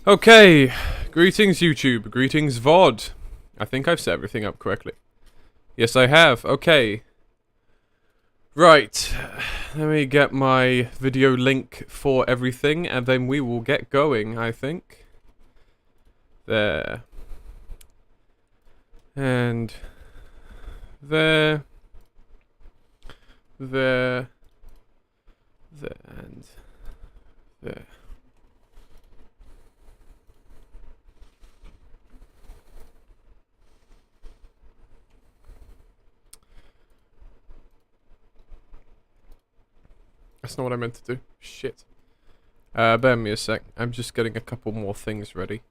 Okay, greetings YouTube, greetings VOD. I think I've set everything up correctly. Yes, I have. Okay. Right, let me get my video link for everything, and then we will get going, I think. There. And... there. There. There, and... there. That's not what I meant to do. Shit. Bear me a sec. I'm just getting a couple more things ready.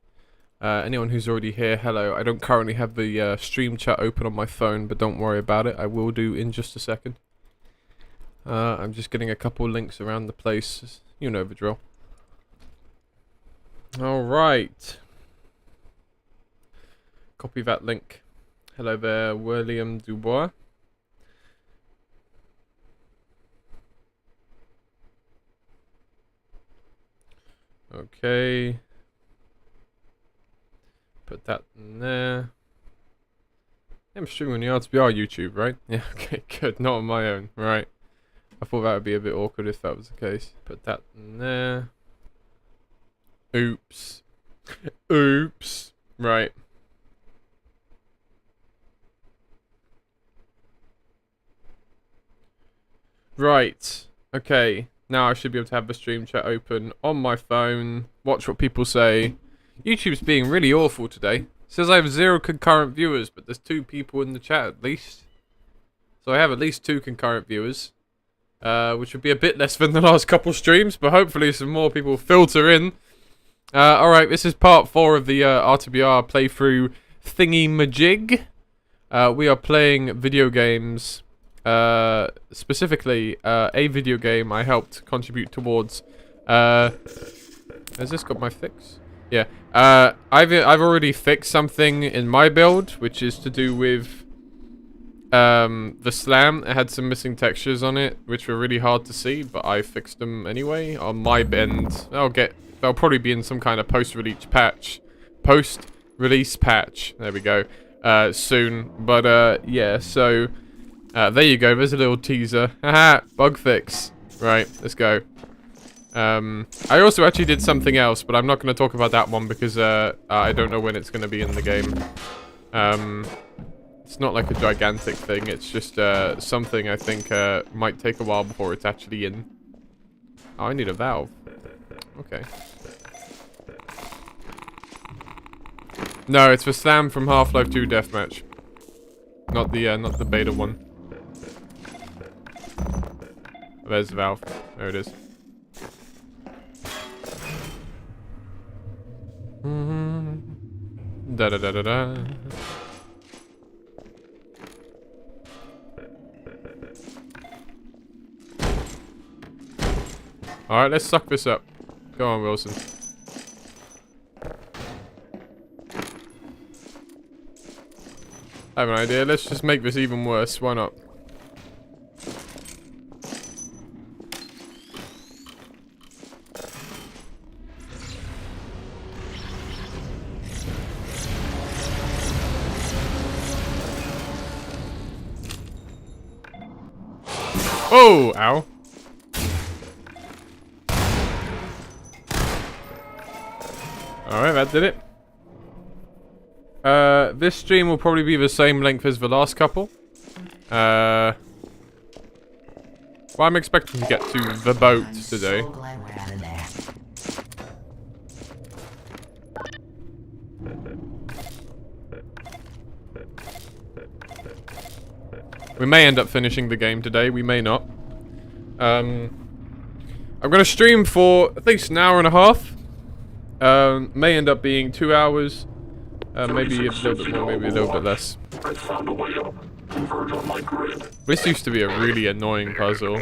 Anyone who's already here, hello. I don't currently have the stream chat open on my phone, but don't worry about it. I will do in just a second. I'm just getting a couple links around the place. You know the drill. Alright. Copy that link. Hello there, William Dubois. Okay. Put that in there. I'm streaming on the RTBR YouTube, right? Yeah, okay, good. Not on my own, right. I thought that would be a bit awkward if that was the case. Put that in there. Oops. Oops. Right. Right. Okay. Now I should be able to have the stream chat open on my phone. Watch what people say. YouTube's being really awful today. It says I have 0 concurrent viewers, but there's 2 people in the chat at least. So I have at least 2 concurrent viewers. Which would be a bit less than the last couple streams, but hopefully some more people filter in. Alright, this is part 4 of the RTBR playthrough thingy-majig. We are playing video games. Specifically, a video game I helped contribute towards. Has this got my fix? Yeah. I've already fixed something in my build, which is to do with the slam. It had some missing textures on it, which were really hard to see, but I fixed them anyway on my end. They'll probably be in some kind of post-release patch. Post-release patch. There we go. Soon. But yeah, so there you go. There's a little teaser. Haha, bug fix. Right, let's go. I also actually did something else, but I'm not going to talk about that one because I don't know when it's going to be in the game. It's not like a gigantic thing. It's just something I think might take a while before it's actually in. Oh, I need a valve. Okay. No, it's the slam from Half-Life 2 Deathmatch. Not the beta one. There's the valve. There it is. Da da da da da. Alright, let's suck this up. Go on, Wilson. I have an idea. Let's just make this even worse. Why not? Oh! Ow. Alright, that did it. This stream will probably be the same length as the last couple. Well, I'm expecting to get to the boat today. So glad we're out of there. We may end up finishing the game today, we may not. I'm gonna stream for at least an hour and a half. May end up being 2 hours. Maybe a little bit more, maybe a little bit less. I found a way up. Converge on my grid. This used to be a really annoying puzzle.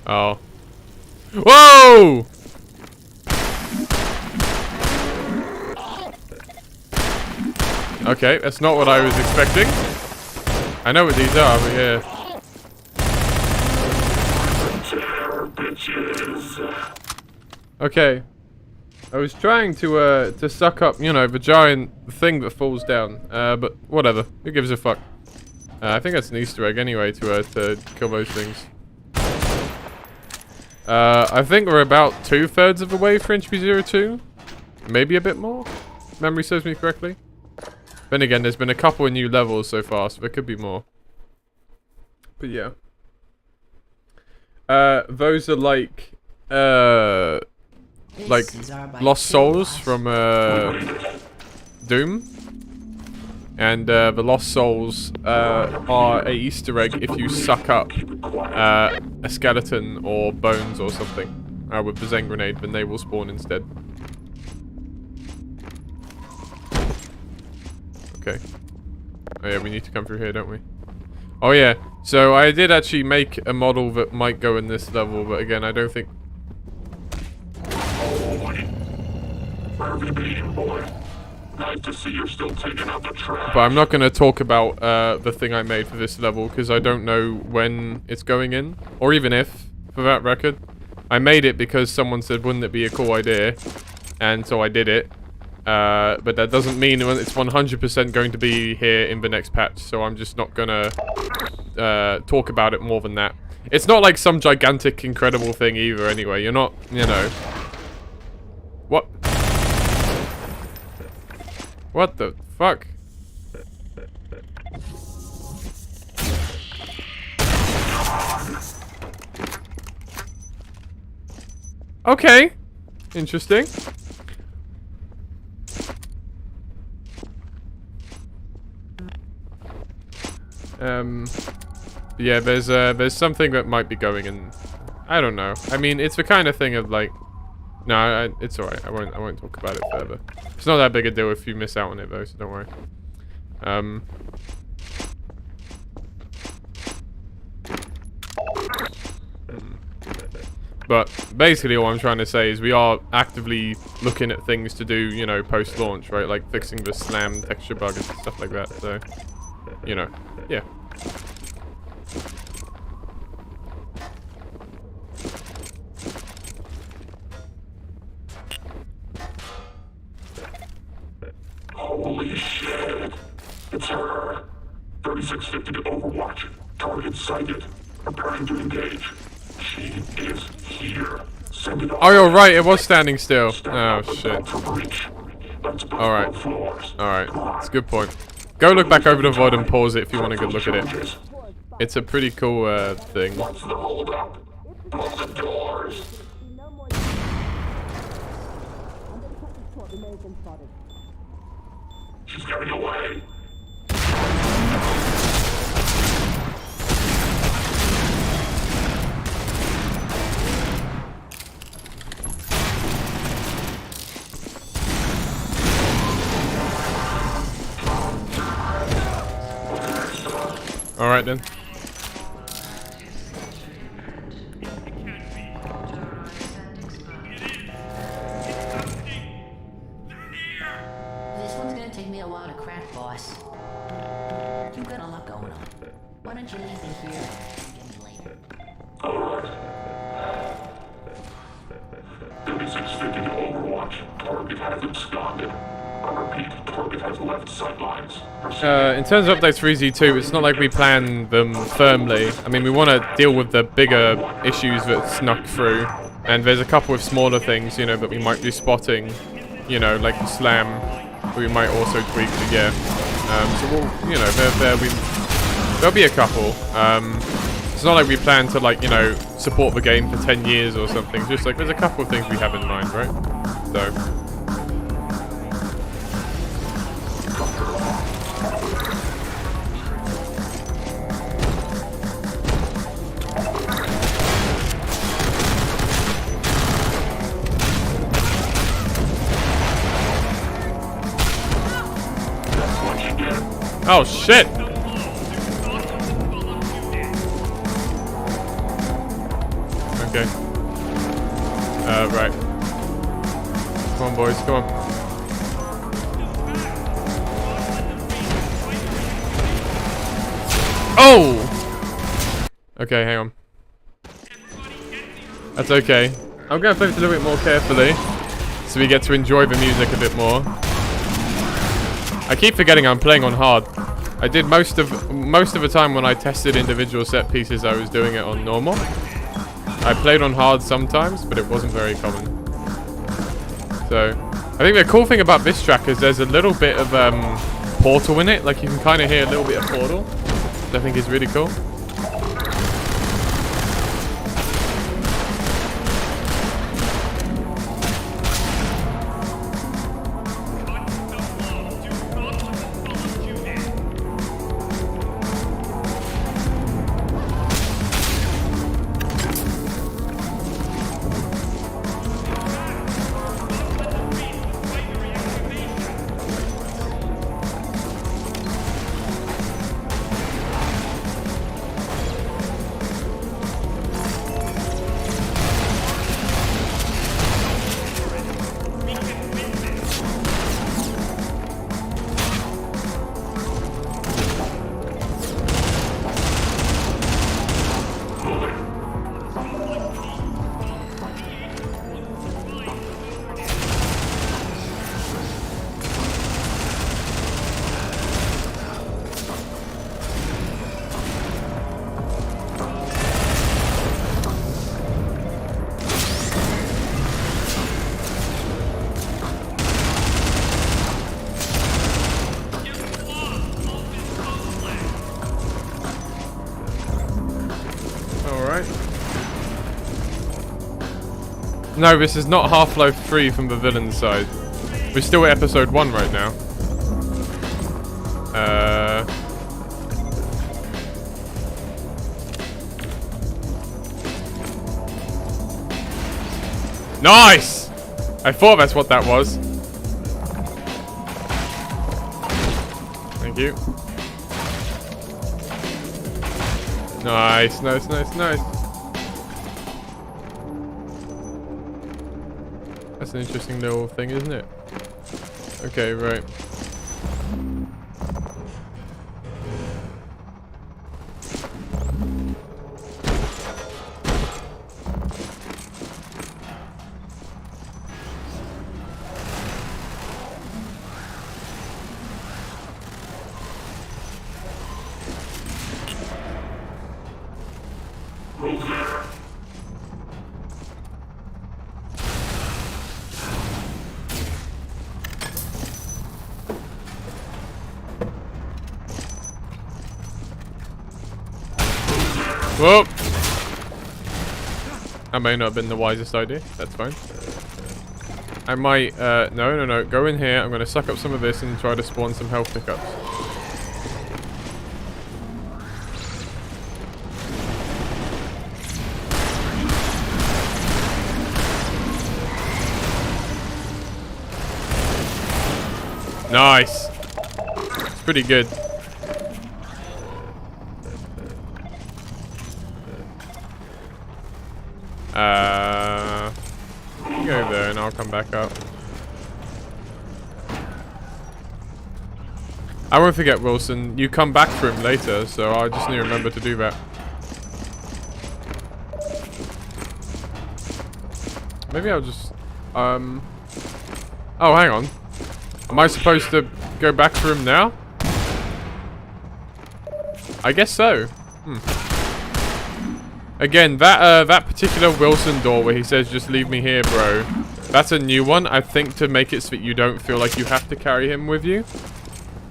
Oh. Whoa! Okay, that's not what I was expecting. I know what these are, but yeah. Okay. I was trying to suck up, you know, the giant thing that falls down. But whatever. Who gives a fuck? I think that's an Easter egg anyway to kill those things. I think we're about 2/3 of the way for Entropy 02. Maybe a bit more. If memory serves me correctly. Then again, there's been a couple of new levels so far, so there could be more. But yeah. Those are like lost souls from Doom. And the lost souls are a Easter egg if you suck up a skeleton or bones or something with the Zen grenade, then they will spawn instead. Okay. Oh yeah, we need to come through here, don't we? Oh yeah, so I did actually make a model that might go in this level, but again, I don't think... Where have you been, boy? Nice to see you're still taking out the trash. But I'm not going to talk about the thing I made for this level, because I don't know when it's going in, or even if, for that record. I made it because someone said, wouldn't it be a cool idea? And so I did it. But that doesn't mean it's 100% going to be here in the next patch, so I'm just not gonna talk about it more than that. It's not like some gigantic, incredible thing either anyway. You're not, you know... What? What the fuck? Okay. Interesting. Yeah, there's something that might be going in. I don't know. I mean, it's the kind of thing of like, no, it's alright. I won't talk about it further. It's not that big a deal if you miss out on it though, so don't worry. But basically all I'm trying to say is we are actively looking at things to do, you know, post-launch, right? Like fixing the slam texture bug and stuff like that, so, you know, yeah. Holy shit. It's her. 3650 to Overwatch. Target sighted. Preparing to engage. She is here. Send it Oh, you're right. It was standing still. Oh, shit. Alright. Alright. It's a good point. Go look back over the VOD and pause it if you want a good look at it. It's a pretty cool thing. What's the holdup? Close the doors. She's getting away. Alright then. This one's gonna take me a while to crack, boss. You've got a lot going on. Why don't you leave me here and get me later? Alright. 3650 to Overwatch. Target has absconded. I repeat, target has left sightlines. In terms of updates for EZ2, it's not like we plan them firmly. I mean, we want to deal with the bigger issues that snuck through. And there's a couple of smaller things, you know, that we might be spotting. You know, like the slam. We might also tweak, but yeah. So we'll, you know, there'll be a couple. It's not like we plan to, like, you know, support the game for 10 years or something. Just like, there's a couple of things we have in mind, right? So... Oh shit! Okay. Right. Come on, boys. Come on. Oh! Okay, hang on. That's okay. I'm gonna play this a little bit more carefully, so we get to enjoy the music a bit more. I keep forgetting I'm playing on hard. I did most of the time when I tested individual set pieces, I was doing it on normal. I played on hard sometimes, but it wasn't very common. So, I think the cool thing about this track is there's a little bit of Portal in it. Like you can kind of hear a little bit of Portal, which I think is really cool. No, this is not Half-Life 3 from the villain side. We're still at episode 1 right now. Nice! I thought that's what that was. Thank you. Nice, nice, nice, nice. That's an interesting little thing, isn't it? Okay, right. Whoa! That may not have been the wisest idea. That's fine. I might, no. Go in here. I'm going to suck up some of this and try to spawn some health pickups. Nice. It's pretty good. You go there and I'll come back up. I won't forget, Wilson. You come back for him later, so I just need to remember to do that. Maybe I'll just... Oh, hang on. Am I supposed to go back for him now? I guess so. Again, that particular Wilson door where he says, just leave me here, bro. That's a new one, I think, to make it so that you don't feel like you have to carry him with you.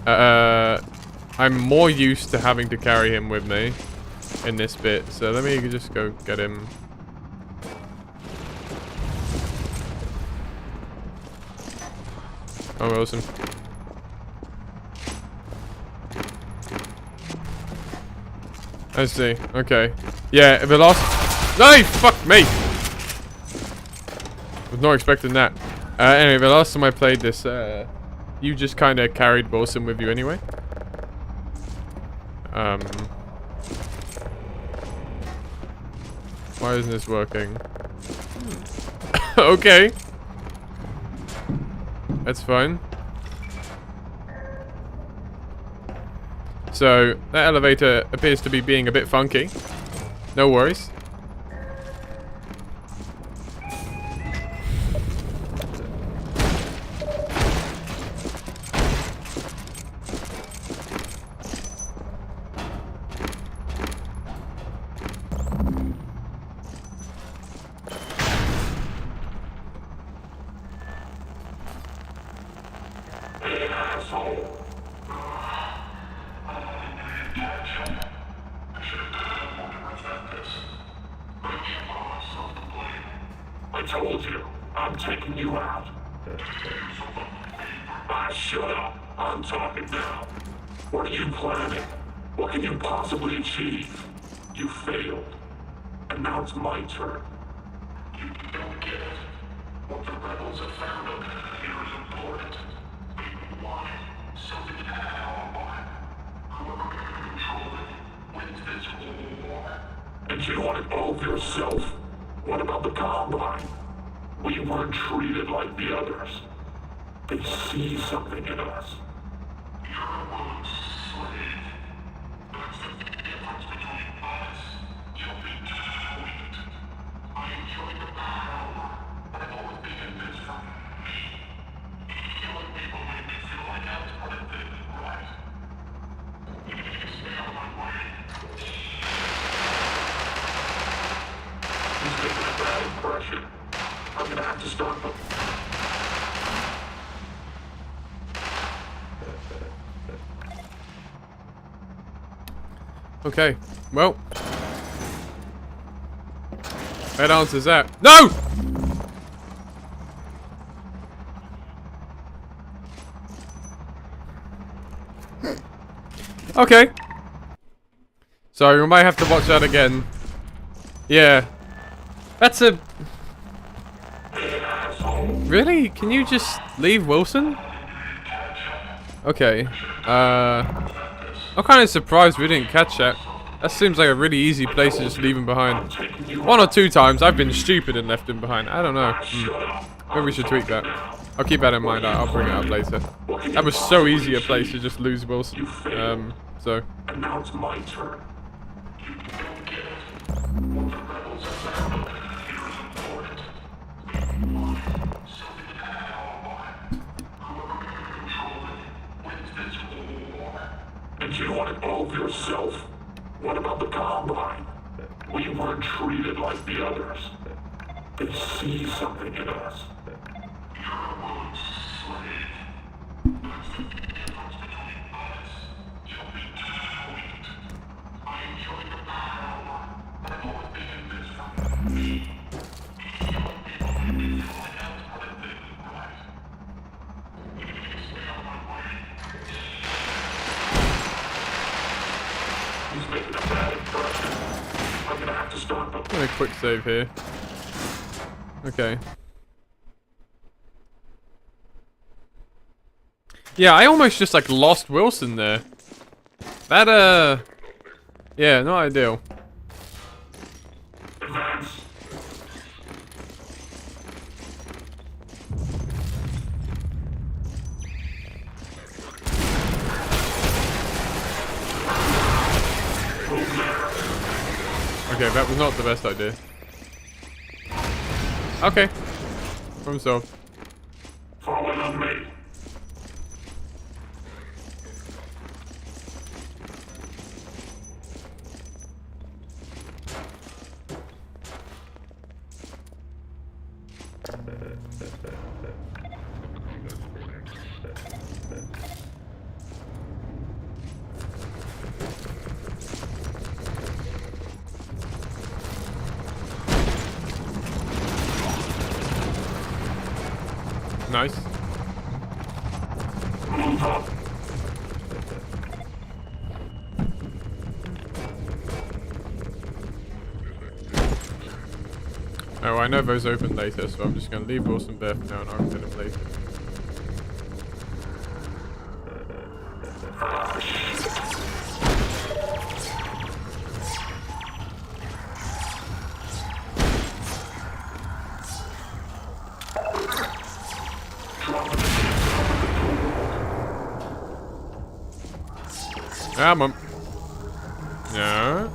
I'm more used to having to carry him with me in this bit. So let me just go get him. Oh, Wilson. I see. Okay. Yeah, the last... No! Fuck me! Was not expecting that. Anyway, the last time I played this, you just kind of carried Wilson with you anyway. Why isn't this working? Okay. That's fine. So, that elevator appears to be being a bit funky. No worries. I told you, I'm taking you out. Shut up. I'm talking now. What are you planning? What can you possibly achieve? You failed. And now it's my turn. You don't get it. What the rebels have found up here is important. They want it, so they can want it. Whoever can control it wins this war. And you want it all for yourself? What about the Combine? We weren't treated like the others. They see something in us. You're a woman's slave. That's the difference between us. You'll be tweaked. I enjoy the power, but I've always been in this for me. Killing people made me feel like I was part of the right. Stay out of my way. He's making a bad impression. I'm gonna have to start them. Okay, well. That answers that. No! Okay. Sorry, we might have to watch that again. Yeah. That's a... Really? Can you just leave Wilson? Okay. I'm kind of surprised we didn't catch that. That seems like a really easy place to just leave him behind. 1 or 2 times I've been stupid and left him behind. I don't know. Maybe we should tweak that. I'll keep that in mind. I'll bring it up later. That was so easy a place to just lose Wilson. So. And now it's my turn. You don't get it. What the rebels have found here is important. They want it, so they can want it. Whoever can control it wins this war. And you want it all for yourself? What about the Combine? We weren't treated like the others. They see something in us. You're a woman's slave. That's the difference between us. You'll be tweaked. I enjoy the power, but I've always been in this for me. Killing people made me feel like I was part of the right. Stay out of my way. He's making a bad impression. I'm gonna have to start them. I'm gonna quick save here. Okay. Yeah, I almost just like lost Wilson there. That yeah, not ideal. Advance. Okay, that was not the best idea. Okay. Problem solved. Falling on me. Nice. Move up. Oh, I know those open later, so I'm just gonna leave Wilson there for now and I'll get him later. Come on. No.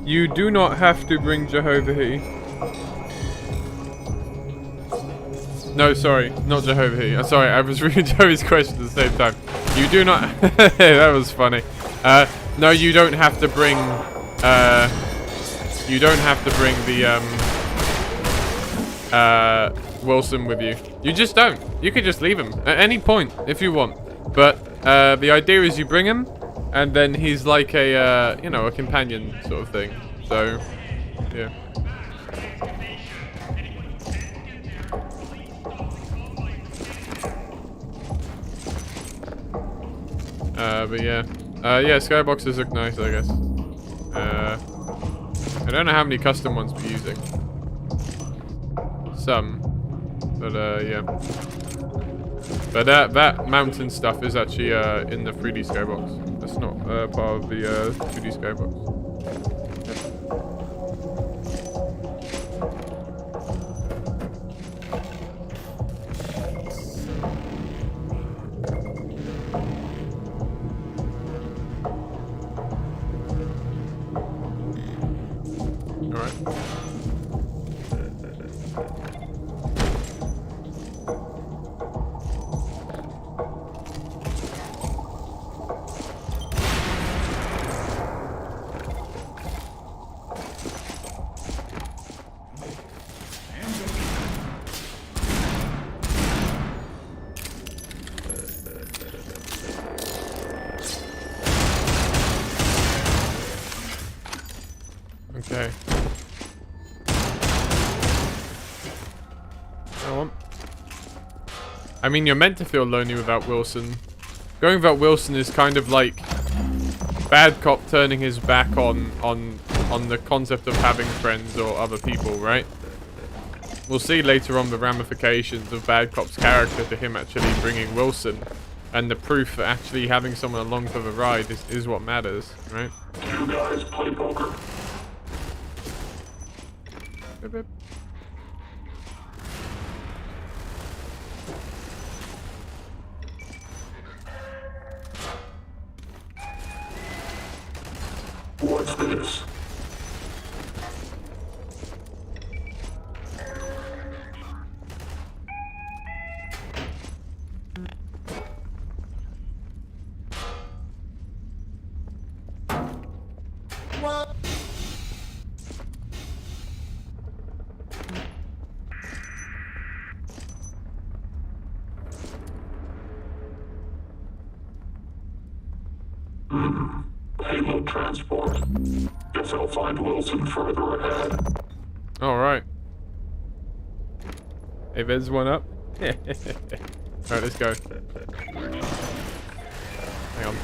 You do not have to bring Jehovah here. No, sorry, not Jehovah here. Sorry, I was reading Joey's question at the same time. You do not. That was funny. No, you don't have to bring. You don't have to bring the Wilson with you. You just don't. You could just leave him at any point if you want. But the idea is you bring him, and then he's like a you know, a companion sort of thing. So yeah. But yeah. Yeah, skyboxes look nice, I guess. I don't know how many custom ones we're using. Some. But yeah. But that mountain stuff is actually in the 3D skybox. That's not part of the 2D skybox. Okay. Go on. I mean, you're meant to feel lonely without Wilson. Going without Wilson is kind of like bad cop turning his back on the concept of having friends or other people, right? We'll see later on the ramifications of bad cop's character to him actually bringing Wilson, and the proof that actually having someone along for the ride is what matters, right? You guys play poker? Beep, beep. What's this? What? Payload transport. Guess I'll find Wilson further ahead. Alright. Hey, there's one up. Alright, let's go. Hang on.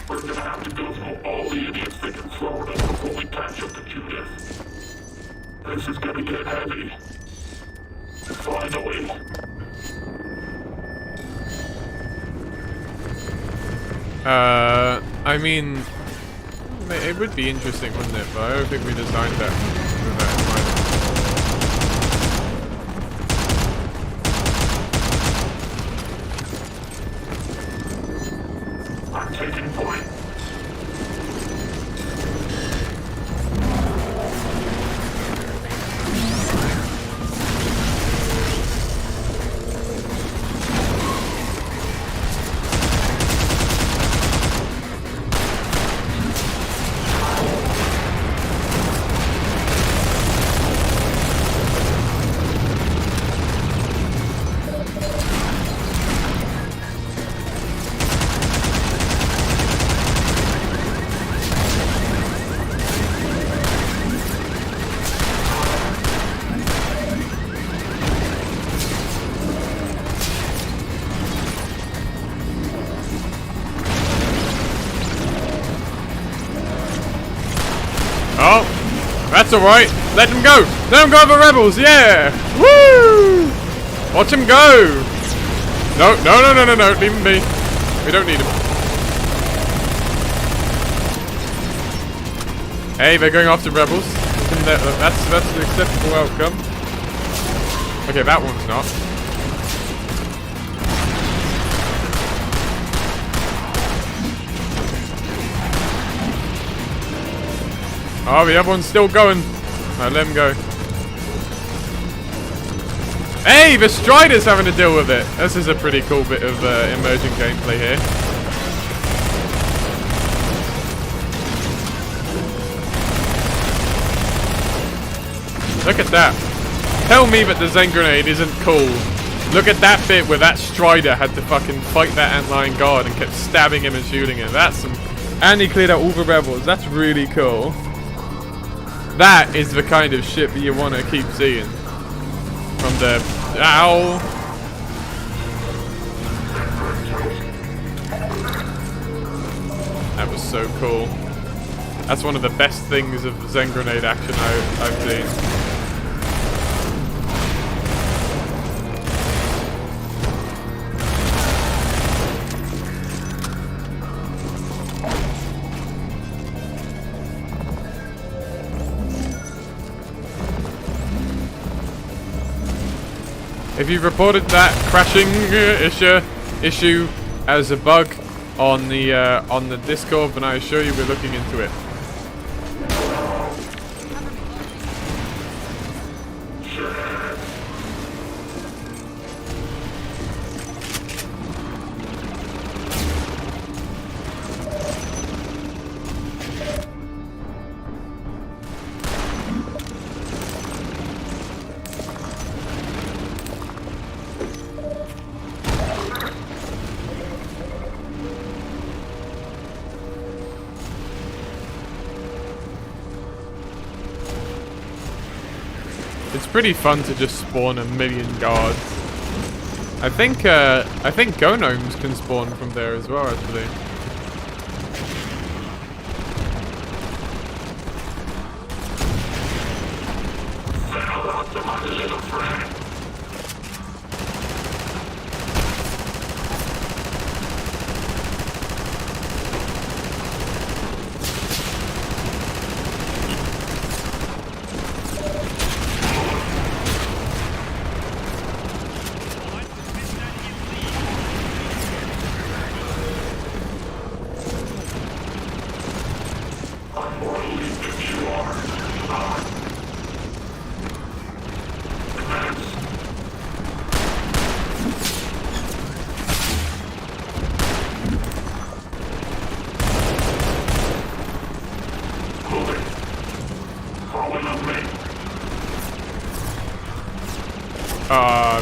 We're gonna have to go through all the idiots that can throw at us before we patch up the Judith. This is gonna get heavy. Finally. I mean, it would be interesting, wouldn't it? But I don't think we designed that with that in mind. I'm taking point. Oh, that's alright. Let them go. Let them go, the rebels. Yeah. Woo! Watch them go. No, no, no, no, no, no. Leave them be. We don't need them. Hey, they're going after rebels. That's an acceptable outcome. Okay, that one's not. Oh, the other one's still going. Alright, let him go. Hey, the Strider's having to deal with it. This is a pretty cool bit of emerging gameplay here. Look at that. Tell me that the Zen Grenade isn't cool. Look at that bit where that Strider had to fucking fight that antlion guard and kept stabbing him and shooting him. That's some... And he cleared out all the rebels. That's really cool. That is the kind of shit that you want to keep seeing. From the... Ow! That was so cool. That's one of the best things of Zen Grenade action I've seen. If you've reported that crashing issue as a bug on the Discord, then I assure you we're looking into it. It's pretty fun to just spawn a million guards. I think Gnomes can spawn from there as well, actually.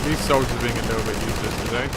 These soldiers are being a little bit useless today.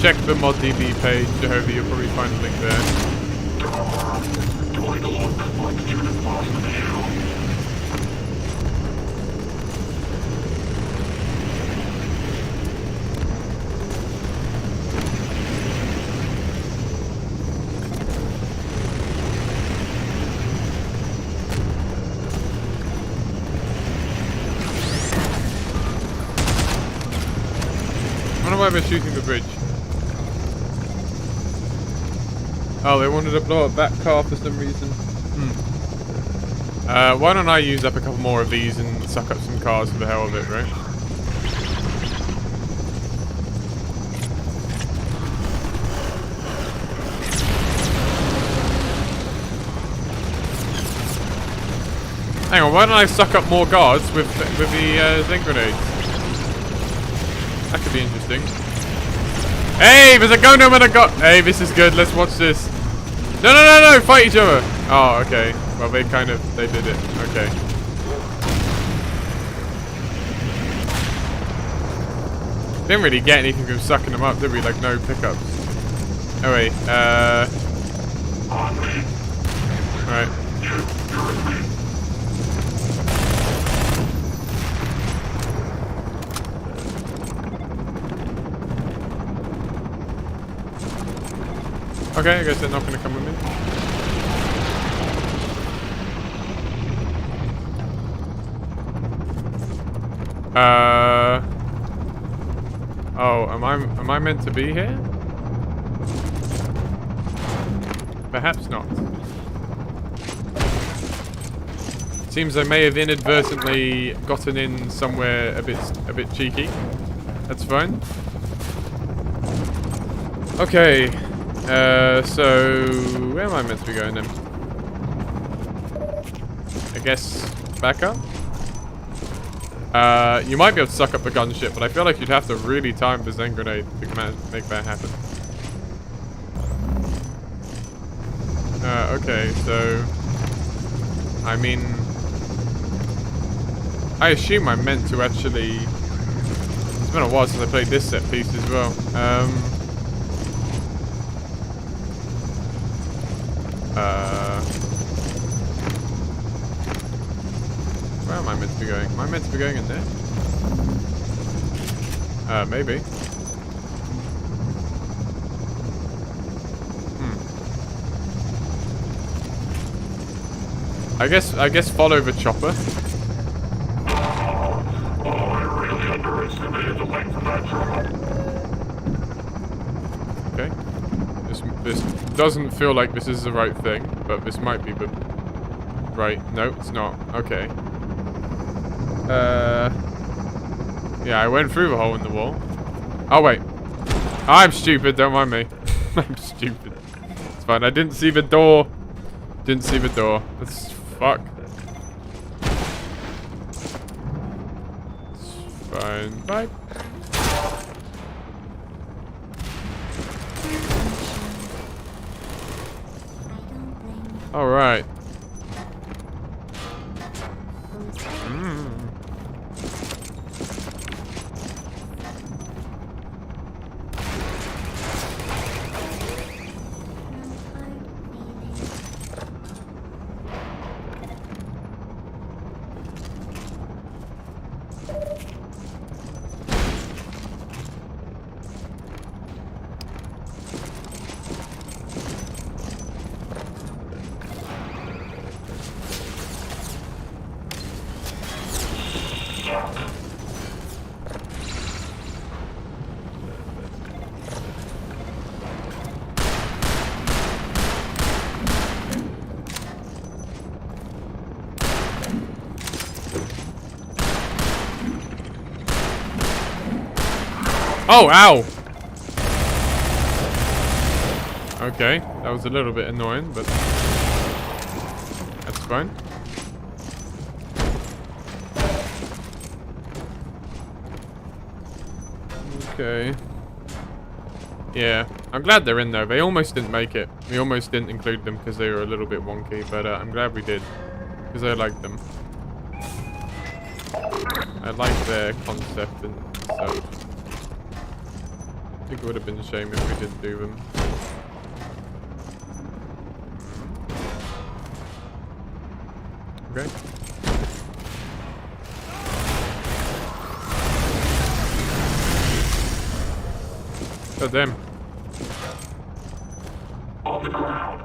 Check the ModDB page, Jehovah, you'll probably find a link there. I wonder why they're shooting the bridge. Oh, they wanted to blow up that car for some reason. Why don't I use up a couple more of these and suck up some cars for the hell of it, right? Hang on, why don't I suck up more guards with the Zen grenades? That could be interesting. Hey, there's a gun over the gun. Hey, this is good. Let's watch this. No, no, no, no! Fight each other. Oh, okay. Well, they did it. Okay. Didn't really get anything from sucking them up, did we? Like, no pickups. Oh, wait. Alright. Okay, I guess they're not gonna come with me. Oh, am I meant to be here? Perhaps not. Seems I may have inadvertently gotten in somewhere a bit cheeky. That's fine. Okay. So where am I meant to be going then? I guess back up? You might be able to suck up the gunship, but I feel like you'd have to really time the Zen grenade to make that happen. Okay, so I mean, I assume I'm meant to actually. It's been a while since I played this set piece as well. Where am I meant to be going? Am I meant to be going in there? Maybe. I guess follow the chopper. I really underestimated the length of that drop. Okay. This doesn't feel like this is the right thing, but this might be the right. No, it's not. Okay. Yeah, I went through the hole in the wall. Oh wait, I'm stupid. Don't mind me. I'm stupid. It's fine. I didn't see the door. Didn't see the door. That's fuck. It's fine. Bye. All right. Oh, ow! Okay, that was a little bit annoying, but that's fine. Okay. Yeah, I'm glad they're in though. They almost didn't make it. We almost didn't include them because they were a little bit wonky, but I'm glad we did because I like them. I like their concept and stuff. I think it would have been a shame if we didn't do them. Okay. Oh, damn. On the ground.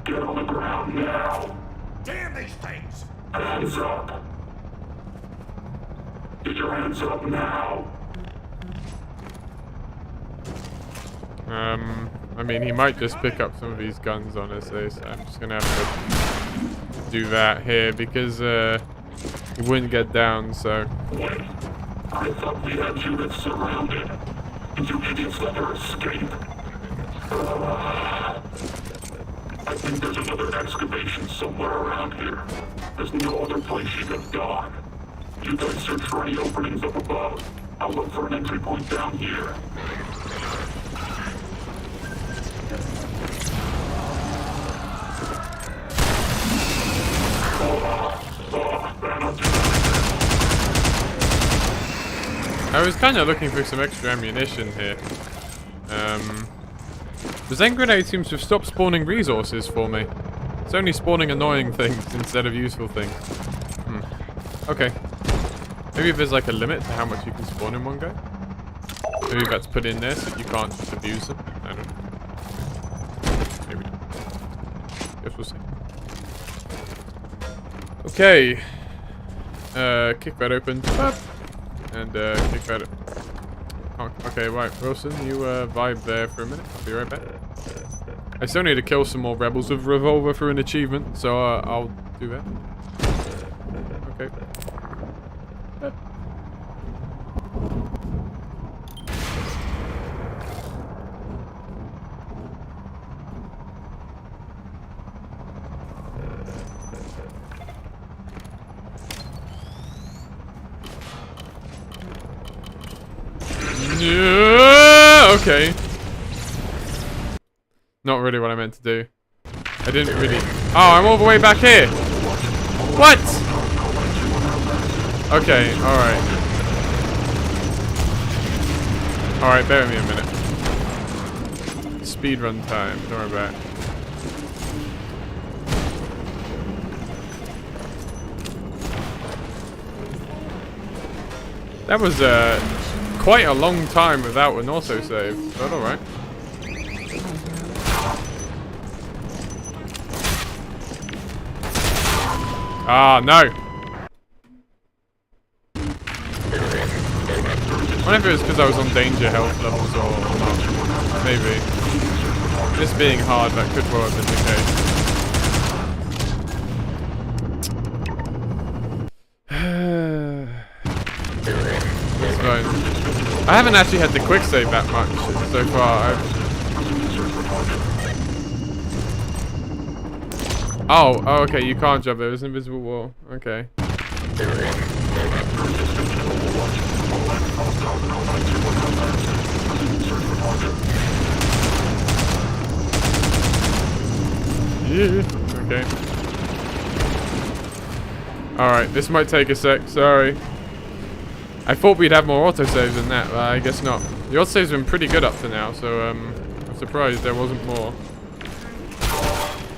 Get on the ground now. Damn these things! Hands up. Get your hands up now. I mean, he might just pick up some of these guns, honestly, so I'm just gonna have to do that here because he wouldn't get down, so. Wait. I thought we had units surrounded. You idiots let her escape. I think there's another excavation somewhere around here. There's no other place you could dock. You guys search for any openings up above. I'll look for an entry point down here. I was kind of looking for some extra ammunition here. The Zen grenade seems to have stopped spawning resources for me. It's only spawning annoying things instead of useful things. Okay. Maybe there's like a limit to how much you can spawn in one go? Maybe that's put in there so you can't just abuse them. I don't know. Maybe not. Guess we'll see. Okay. Kick that open. Up. And kick that. Oh, okay, right, Wilson, you vibe there for a minute. I'll be right back. I still need to kill some more rebels with revolver for an achievement, so I'll do that. Okay. Okay. Not really what I meant to do. I didn't really... Oh, I'm all the way back here! What?! Okay, alright. Alright, bear with me a minute. Speedrun time, don't worry about it. That was, quite a long time without an autosave, but alright. Ah, no! I wonder if it was because I was on danger health levels or not. Maybe. This being hard, that could well have been the case. It's fine. I haven't actually had to quick save that much so far. Oh, okay, you can't jump. There was an invisible wall. Okay. Yeah. Okay. Alright, this might take a sec. Sorry. I thought we'd have more autosaves than that, but I guess not. The autosaves have been pretty good up to now, so I'm surprised there wasn't more.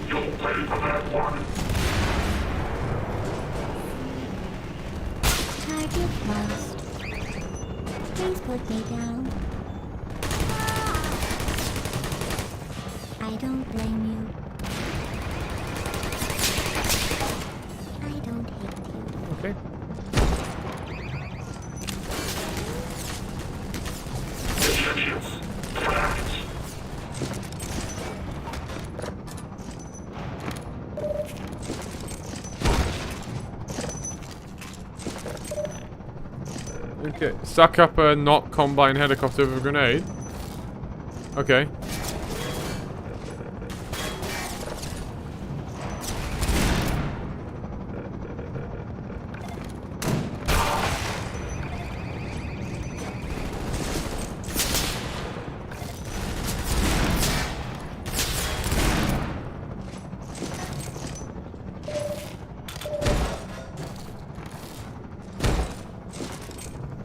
You'll pay for that one. Target lost. Please put me down. I don't blame you. I don't hate you. Okay. Okay, suck up a not combine helicopter with a grenade. Okay.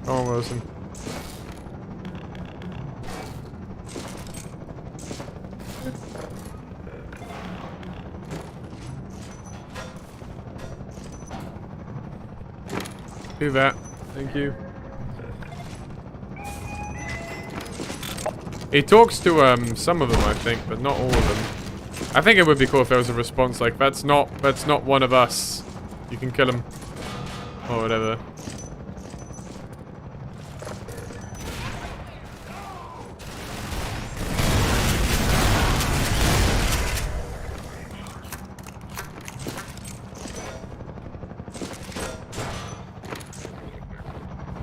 Come on, Wilson. Do that. Thank you. He talks to some of them, I think, but not all of them. I think it would be cool if there was a response like, that's not one of us. You can kill him. Or whatever.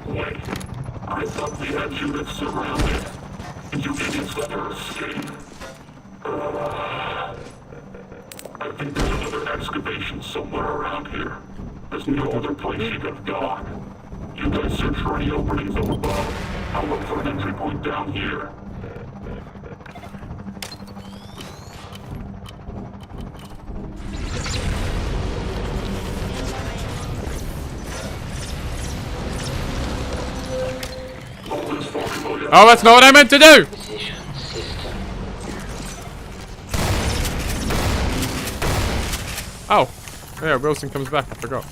Wait, I thought we had units surrounded, and you idiots let her escape. think there's another excavation somewhere around here. There's no other place you could have gone. You guys search for any openings up above. I'll look for an entry point down here. Oh, that's not what I meant to do! Oh. Yeah, Wilson comes back. I forgot.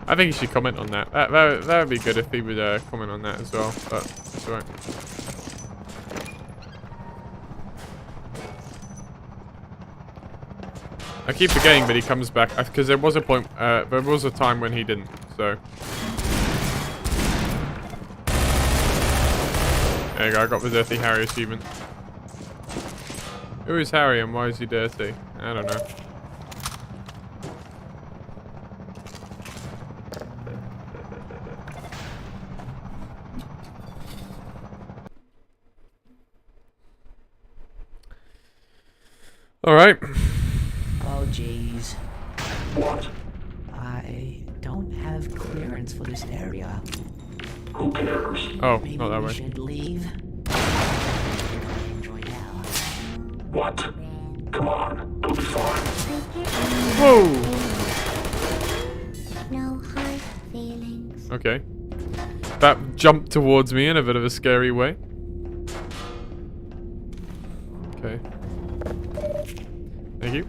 I think he should comment on that. That would be good if he would comment on that as well, but that's alright. I keep forgetting that he comes back, because there was a point, there was a time when he didn't, so. There you go, I got the Dirty Harry achievement. Who is Harry and why is he dirty? I don't know. Alright. Oh, jeez. What? I don't have clearance for this area. Who cares? Oh, Maybe not that we way. should leave. Enjoy now. What? Come on, it'll be fine. Whoa! No hard feelings. Okay. That jumped towards me in a bit of a scary way. Okay. Thank you.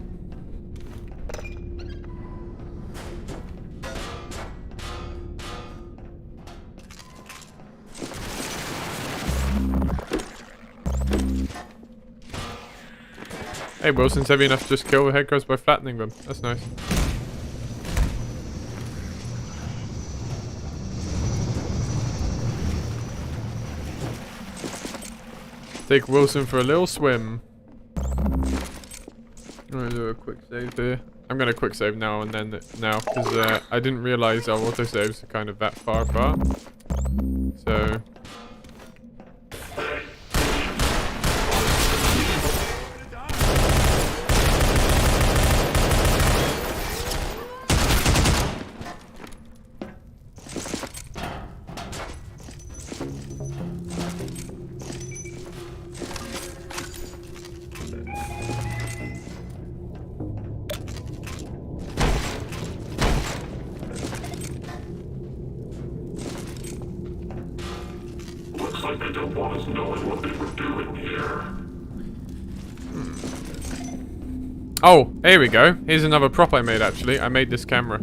Hey, Wilson's heavy enough to just kill the headcrabs by flattening them. That's nice. Take Wilson for a little swim. I'm gonna do a quick save here. I'm gonna quick save now and then now because I didn't realize our autosaves are kind of that far apart. So. Looks like they don't want us knowing what they were doing here. Oh, here we go. Here's another prop I made actually. I made this camera.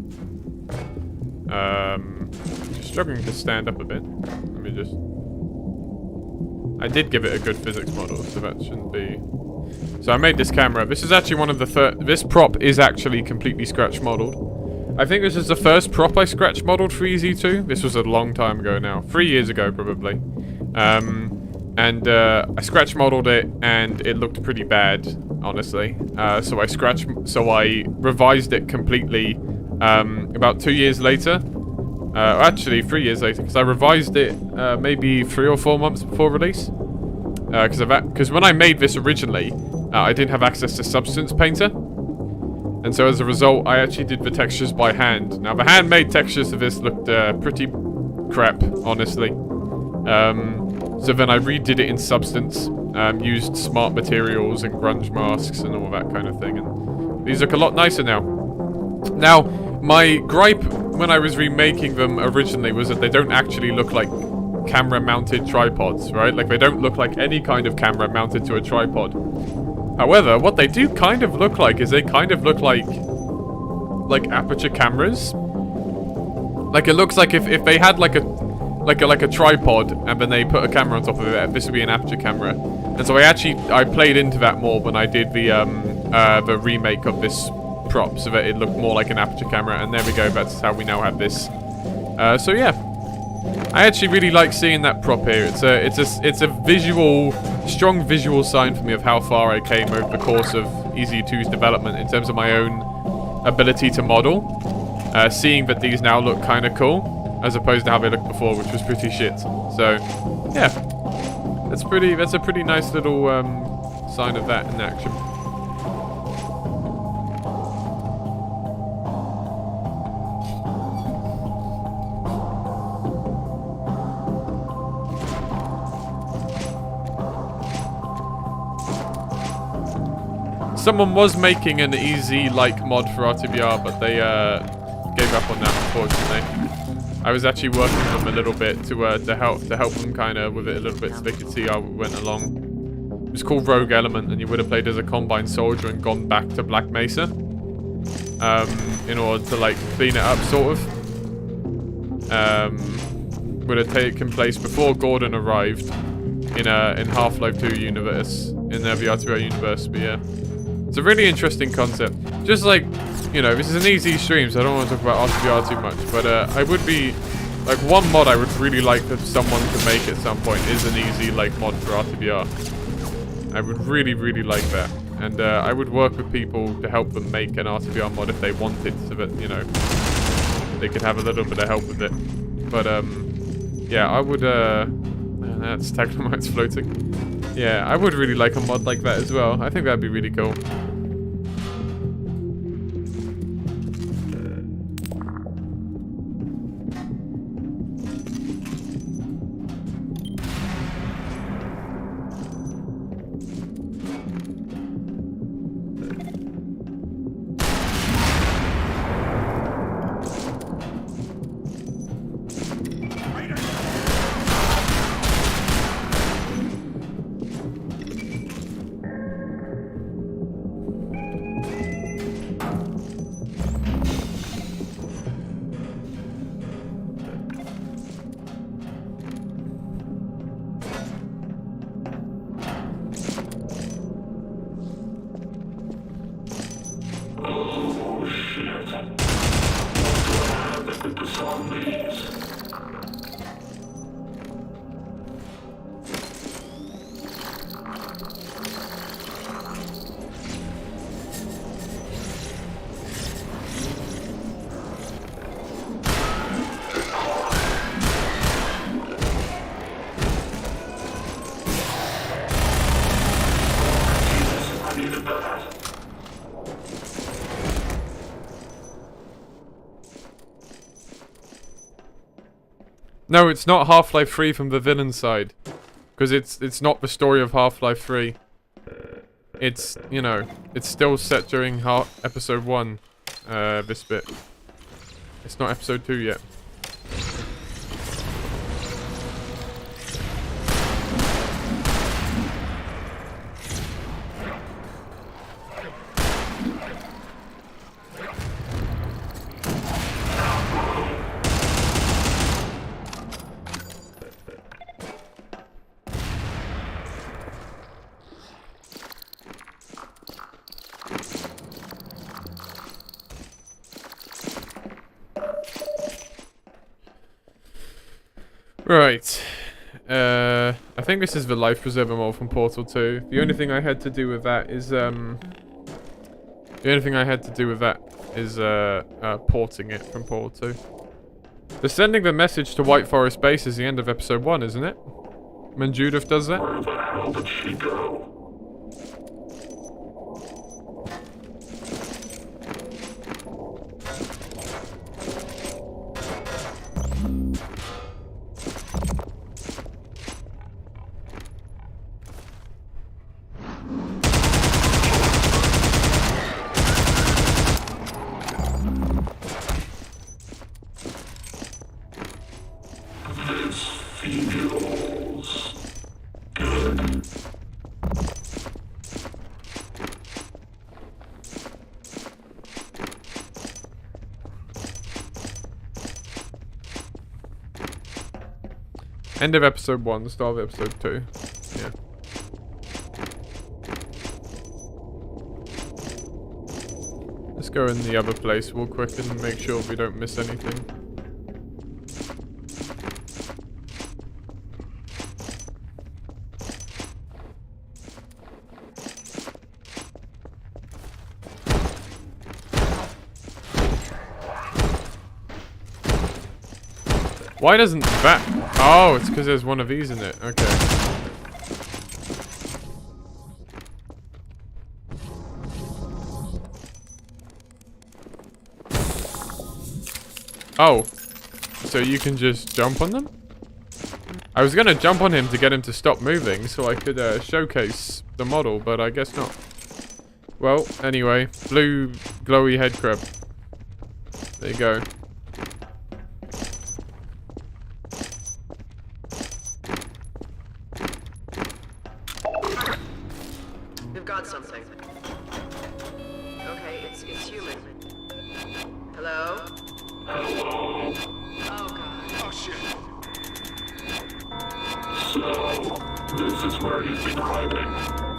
Just struggling to stand up a bit. Let me just. I did give it a good physics model, so that shouldn't be. So I made this camera. This is actually one of the this prop is actually completely scratch modeled. I think this is the first prop I scratch modeled for EZ2. This was a long time ago now. 3 years ago, probably. I scratch modeled it, and it looked pretty bad, honestly. So I revised it completely about 2 years later. Actually, 3 years later, because I revised it maybe 3 or 4 months before release. Because when I made this originally, I didn't have access to Substance Painter. And so as a result, I actually did the textures by hand. Now, the handmade textures of this looked pretty crap, honestly. So then I redid it in Substance, used smart materials and grunge masks and all that kind of thing. And these look a lot nicer now. Now, my gripe when I was remaking them originally was that they don't actually look like camera-mounted tripods, right? Like, they don't look like any kind of camera mounted to a tripod. However, what they do kind of look like is they kind of look like aperture cameras. Like, it looks like if they had like a tripod and then they put a camera on top of it, this would be an aperture camera. And so I played into that more when I did the remake of this prop, so that it looked more like an aperture camera. And there we go. That's how we now have this. So yeah. I actually really like seeing that prop here. It's a strong visual sign for me of how far I came over the course of EZ2's development in terms of my own ability to model. Seeing that these now look kind of cool, as opposed to how they looked before, which was pretty shit. So, yeah, that's a pretty nice little sign of that in action. Someone was making an easy-like mod for RTBR, but they gave up on that, unfortunately. I was actually working with them a little bit to help them kind of with it a little bit so they could see how we went along. It was called Rogue Element, and you would have played as a Combine soldier and gone back to Black Mesa in order to like clean it up, sort of. Would have taken place before Gordon arrived in Half-Life 2 universe, in the RTBR universe. But yeah, it's a really interesting concept. Just like, you know, this is an easy stream, so I don't want to talk about RTBR too much. But I would be like, one mod I would really like for someone to make at some point is an easy like mod for RTBR. I would really, really like that, and I would work with people to help them make an RTBR mod if they wanted, so that, you know, they could have a little bit of help with it. But yeah, I would man, that's Taglamite's floating. Yeah, I would really like a mod like that as well. I think that'd be really cool. No, it's not Half-Life 3 from the villain side. Because it's not the story of Half-Life 3. It's, you know, it's still set during episode 1, this bit. It's not episode 2 yet. Right. I think this is the life preserver mod from Portal 2. The only thing I had to do with that is porting it from Portal 2. They're sending the message to White Forest Base is the end of episode 1, isn't it? When Judith does that? Where the hell did she go? End of episode 1, start of episode 2. Yeah. Let's go in the other place real quick and make sure we don't miss anything. Why doesn't that... Oh, it's because there's one of these in it. Okay. Oh. So you can just jump on them? I was gonna jump on him to get him to stop moving so I could showcase the model, but I guess not. Well, anyway, blue glowy head crab. There you go. We've got something. Okay, it's human. Hello? Hello. Oh god. Oh shit. So, this is where you've been hiding.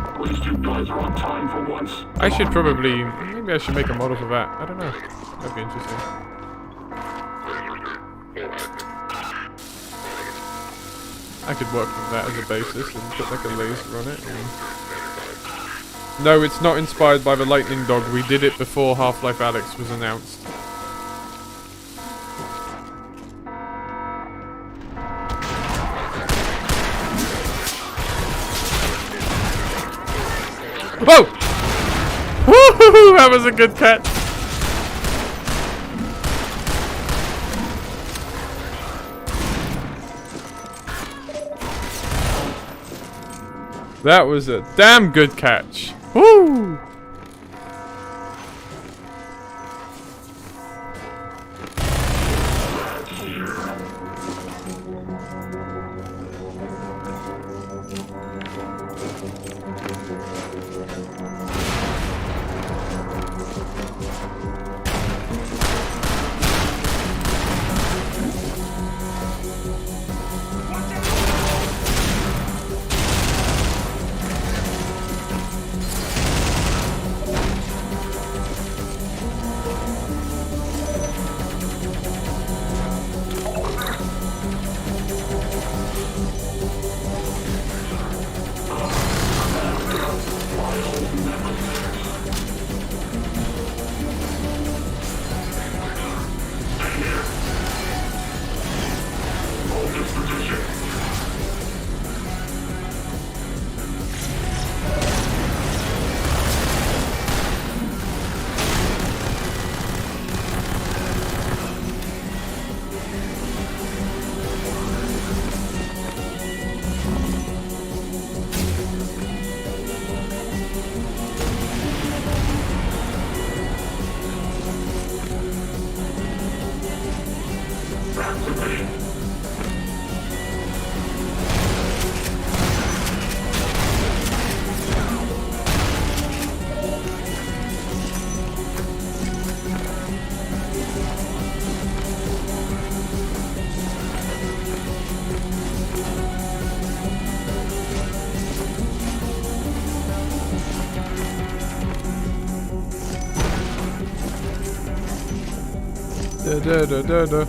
At least you guys are on time for once. I should probably... Maybe I should make a model for that. I don't know. That'd be interesting. I could work with that as a basis and put like a laser on it. And... No, it's not inspired by the lightning dog. We did it before Half-Life Alyx was announced. Whoa! Woohoo! That was a good catch. That was a damn good catch. Woo! Da, da, da, da.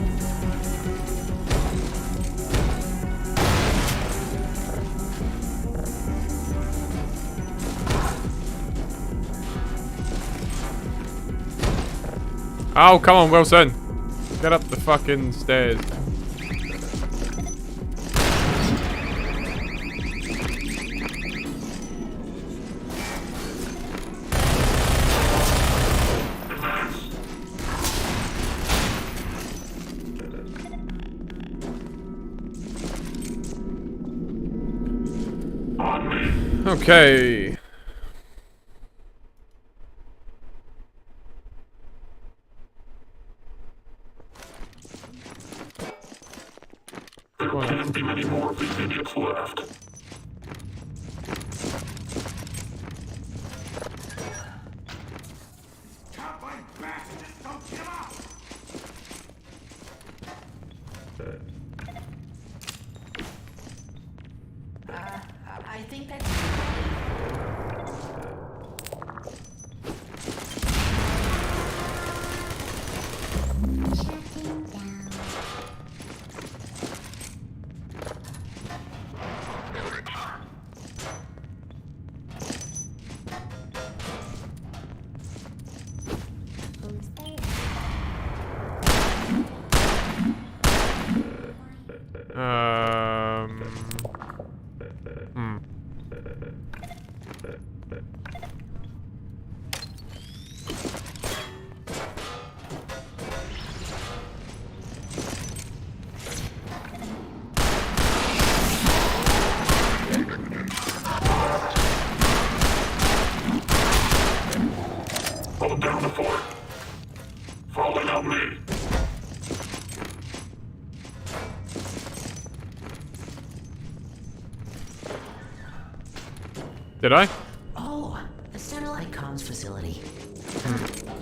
Oh, come on, Wilson. Get up the fucking stairs. Okay. There can't be many more of these idiots left. Cowboy bastards, don't give up! I think that's... Shutting down. Hmm. Hold down the fort. Falling on me. Did I? Oh, the satellite comms facility.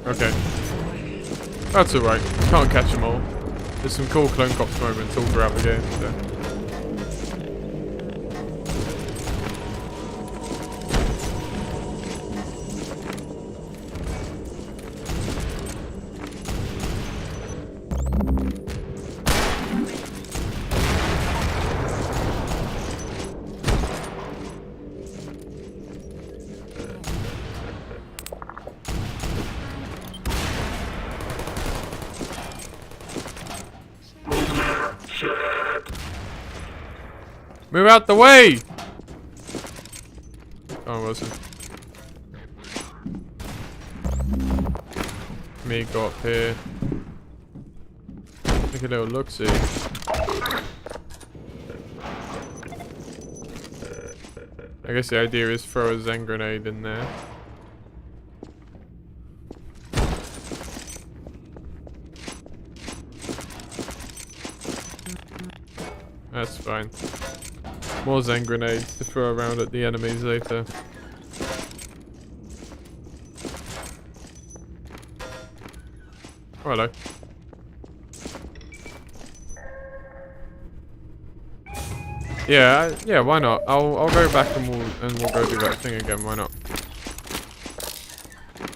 Okay. That's alright. Can't catch them all. There's some cool Clone Cops moments all throughout the game, so. Move out the way! Oh, Wilson. Me go up here. Take a little look-see. I guess the idea is throw a Zen grenade in there. That's fine. More Zen grenades to throw around at the enemies later. Oh, hello. Yeah, yeah. Why not? I'll go back and we'll go do that thing again. Why not?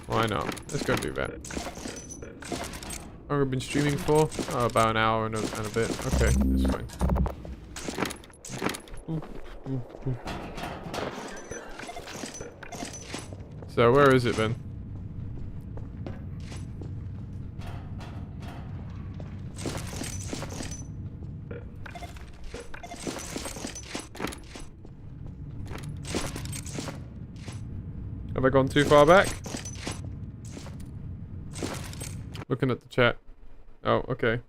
Why not? Let's go do that. How long have we been streaming for? Oh, about an hour and a bit. Okay, that's fine. So where is it then? Have I gone too far back? Looking at the chat. Oh, okay.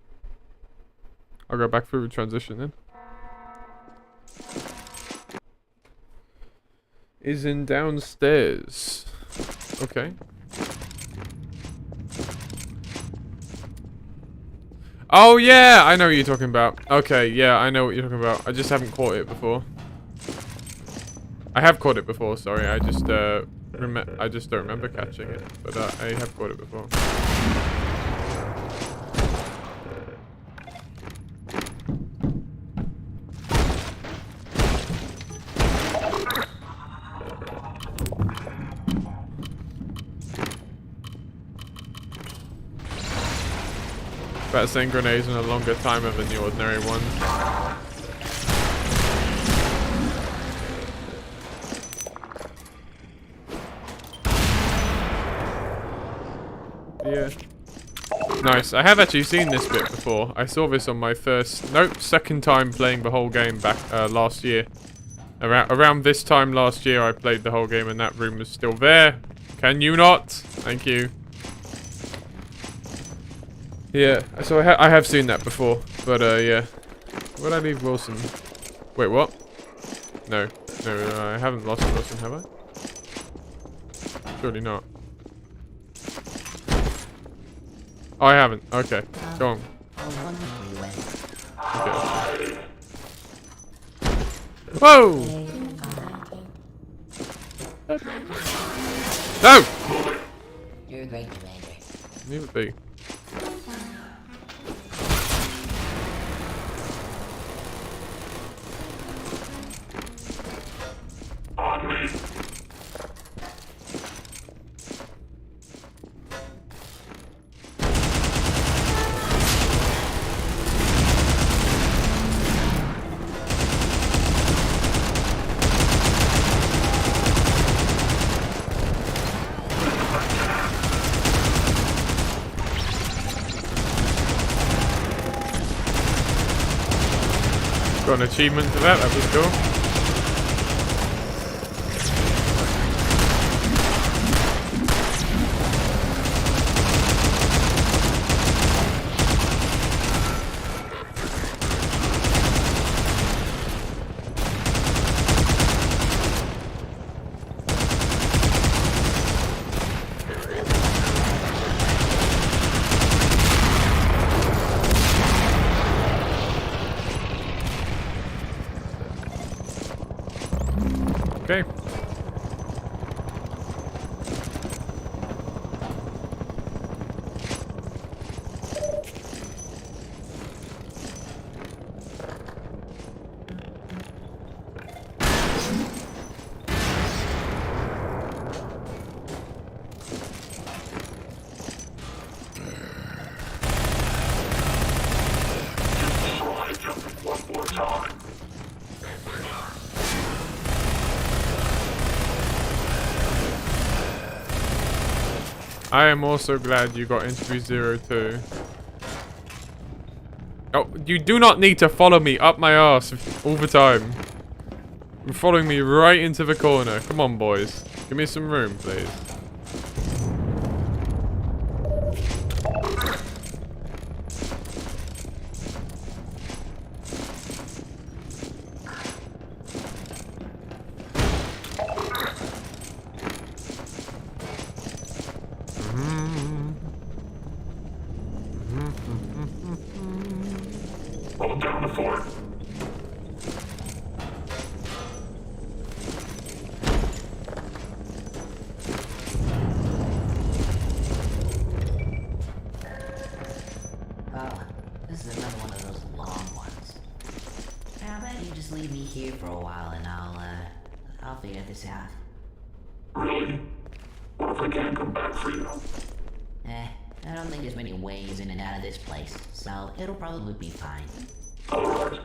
I'll go back through the transition then. Is in downstairs. Okay. Oh yeah, I know what you're talking about. Okay, yeah, I know what you're talking about. I just haven't caught it before. I have caught it before. Sorry, I just don't remember catching it, but I have caught it before. Better send grenades in a longer timer than the ordinary one. Yeah. Nice. I have actually seen this bit before. I saw this on my second time playing the whole game back last year. Around this time last year, I played the whole game and that room was still there. Can you not? Thank you. Yeah, so I have seen that before, but yeah. Where'd I leave Wilson? Wait, what? No, I haven't lost Wilson, have I? Surely not. Oh, I haven't. Okay, go on. Okay. Whoa! No! You're a great commander. Leave it be. On me. Got an achievement for that. That was cool. Okay. Try jumping one more time. I am also glad you got Entropy 0 too. Oh, you do not need to follow me up my ass all the time. You're following me right into the corner. Come on, boys. Give me some room, please. Hold down the fort. Oh, this is another one of those long ones. How about you just leave me here for a while and I'll figure this out. Really? What if I can't come back for you? I don't think there's many ways in and out of this place, so it'll probably be fine. Alright.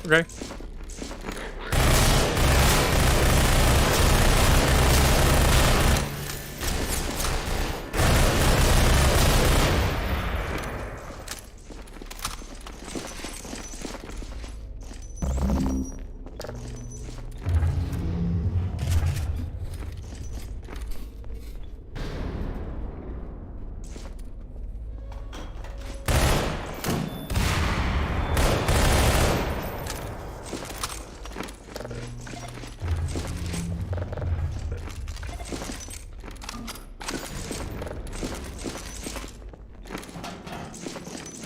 Okay.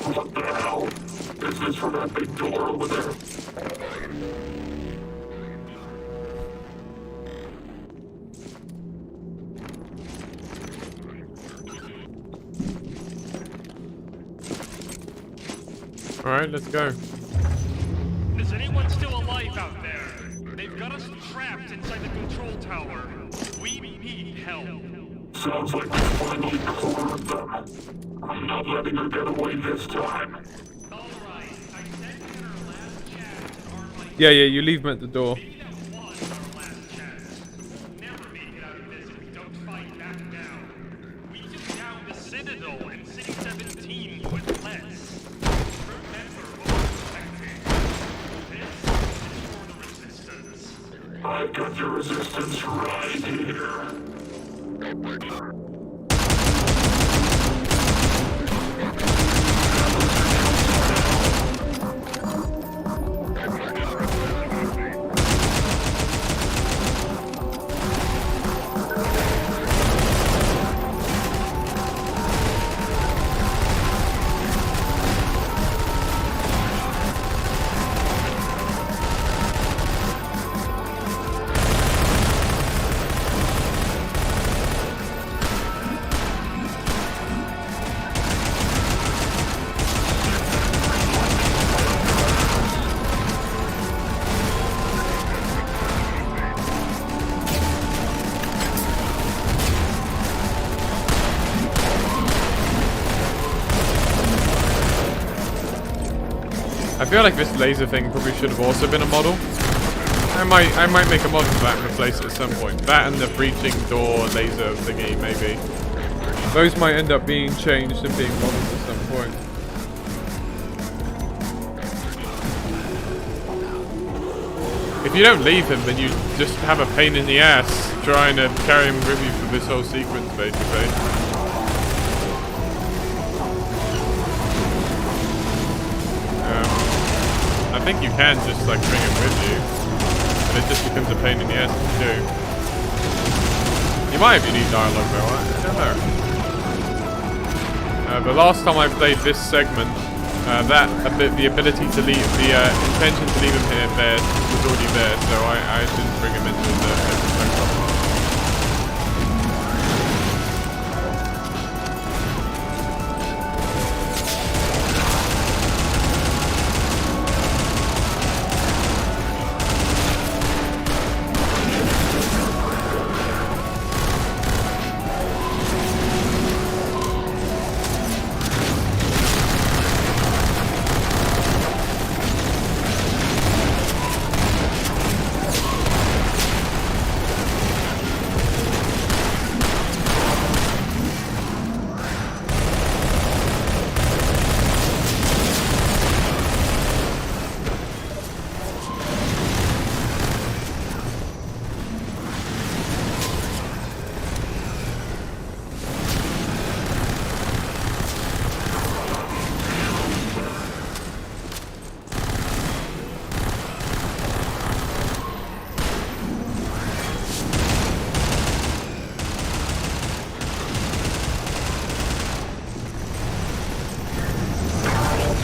What the hell? Is this for that big door over there? Alright, let's go. Is anyone still alive out there? They've got us trapped inside the control tower. We need help. Sounds like we finally cornered them. I'm not letting her get away this time. Alright, I said in our last chat, our like Yeah, you leave them at the door. maybe that was our last chance. We'll never make it out of this if we don't fight back now. We took down the Citadel and City 17 with less. Remember what we're protecting. This is for the Resistance. I've got your resistance right here. I feel like this laser thing probably should have also been a model. I might make a model for that and replace it at some point. That and the breaching door laser thingy, maybe. Those might end up being changed and being models at some point. If you don't leave him, then you just have a pain in the ass trying to carry him with you for this whole sequence, basically. I think you can just like bring him with you, but it just becomes a pain in the ass to do. You might if you need dialogue though, I don't know. The last time I played this segment, the ability to leave, the intention to leave him here there was already there, so I didn't bring him into the problem.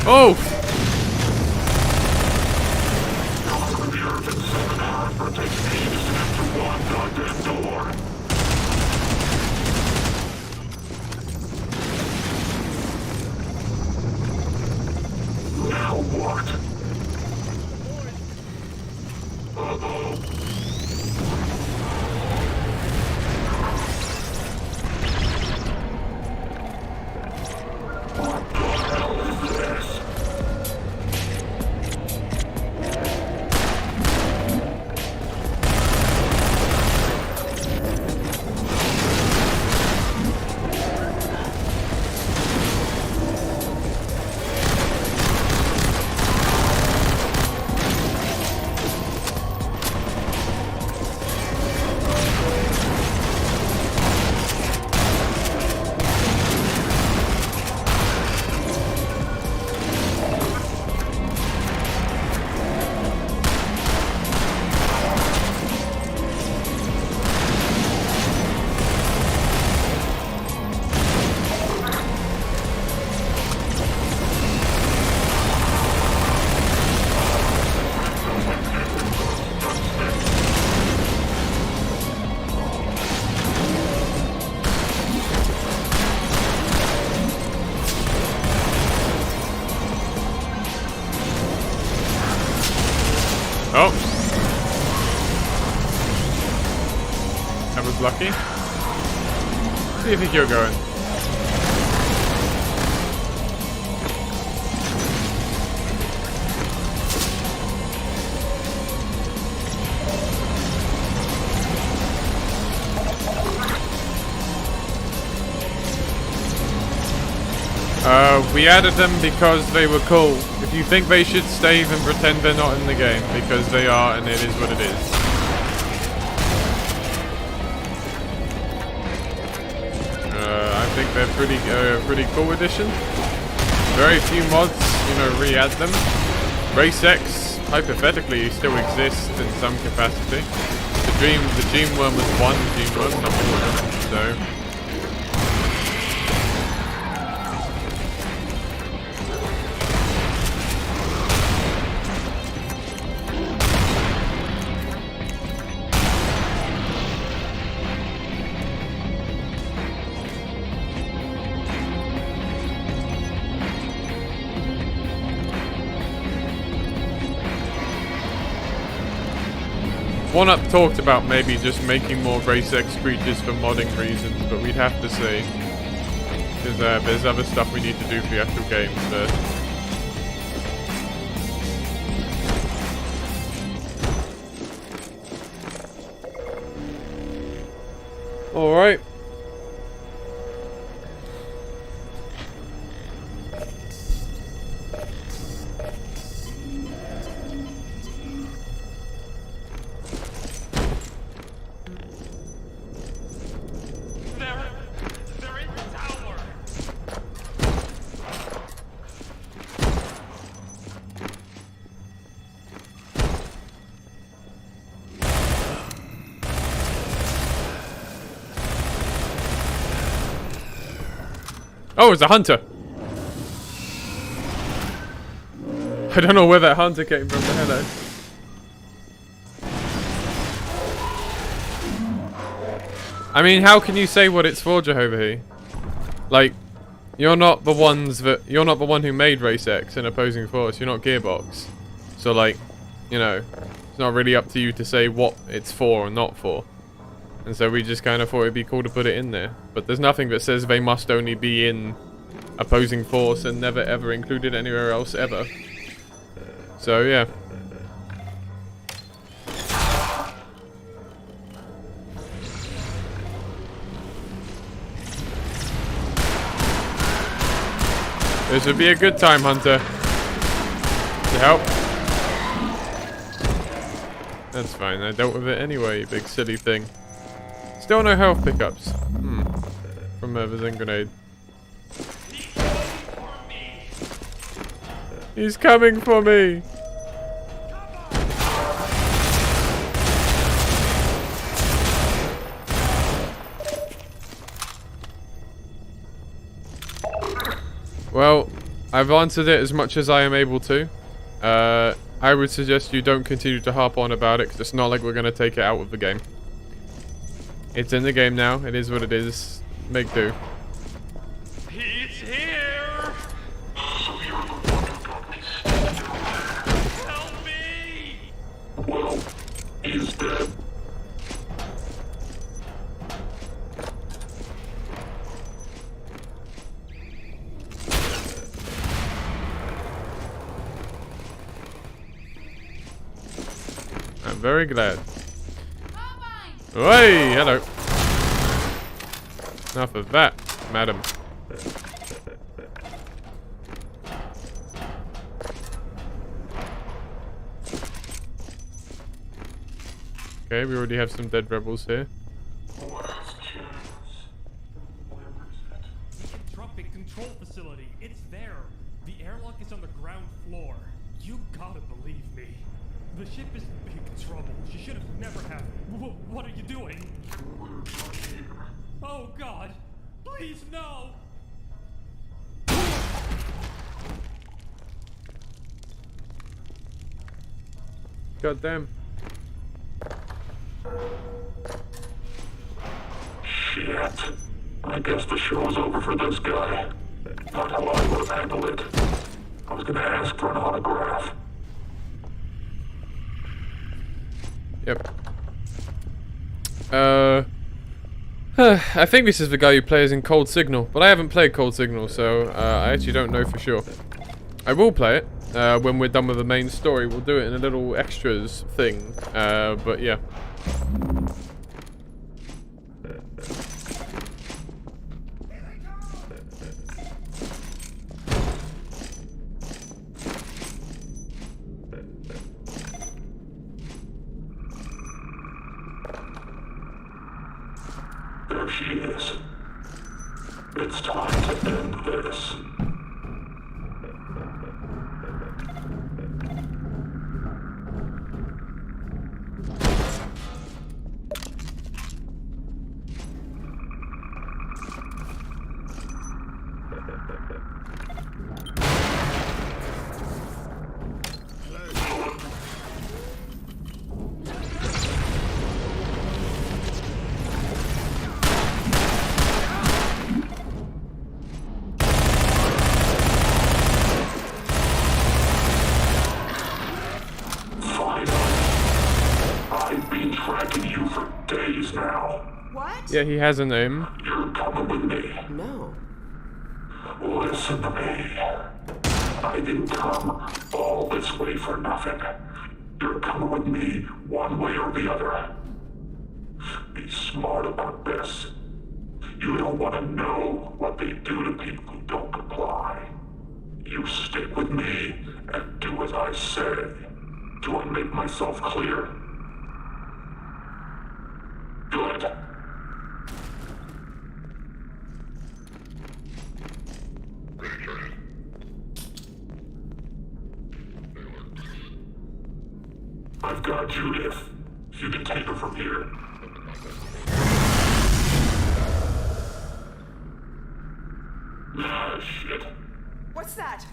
Oh! Now what? Uh-oh. What the hell is this? Oh. That was lucky. Where do you think you're going? We added them because they were cool. If you think they should stay, then pretend they're not in the game, because they are, and it is what it is. I think they're pretty cool addition. Very few mods, you know, re-add them. Race X, hypothetically, still exists in some capacity. The Dream Worm was one Dream Worm, not all of them, so... One Up talked about maybe just making more Race X creatures for modding reasons, but we'd have to see. Because there's other stuff we need to do for the actual game first. Alright. Oh, it's a hunter. I don't know where that hunter came from, but hello. I mean, how can you say what it's for, Jehovah? Like, you're not the one who made Race X and Opposing Force. You're not Gearbox. So like, you know, it's not really up to you to say what it's for or not for. And so we just kind of thought it'd be cool to put it in there. But there's nothing that says they must only be in Opposing Force and never ever included anywhere else ever. So yeah. This would be a good time, Hunter. To help. That's fine, I dealt with it anyway, you big silly thing. Still no health pickups. From the Zen grenade. He's coming for me! Well, I've answered it as much as I am able to. I would suggest you don't continue to harp on about it, because it's not like we're going to take it out of the game. It's in the game now. It is what it is. Make do. He's here! Help me! Well, he's dead. I'm very glad. Hey, hello. Enough of that, madam. Okay, we already have some dead rebels here. Entropy control facility. It's there. The airlock is on the ground floor. You gotta believe me. The ship is in big trouble. She should have never happened. What are you doing? Oh God! Please no! God damn. Shit. I guess the show's over for this guy. Not how I would have handled it. I was gonna ask for an autograph. Yep. I think this is the guy who plays in Cold Signal, but I haven't played Cold Signal, so I actually don't know for sure. I will play it when we're done with the main story. We'll do it in a little extras thing, but yeah. There she is. It's time to end this. I've been tracking you for days now. What? Yeah, he has a name. You're coming with me. No. Listen to me. I didn't come all this way for nothing. You're coming with me one way or the other. Be smart about this. You don't want to know what they do to people who don't comply. You stick with me and do as I say. Do I make myself clear? Good. I've got Judith. You can take her from here. Ah, shit. What's that?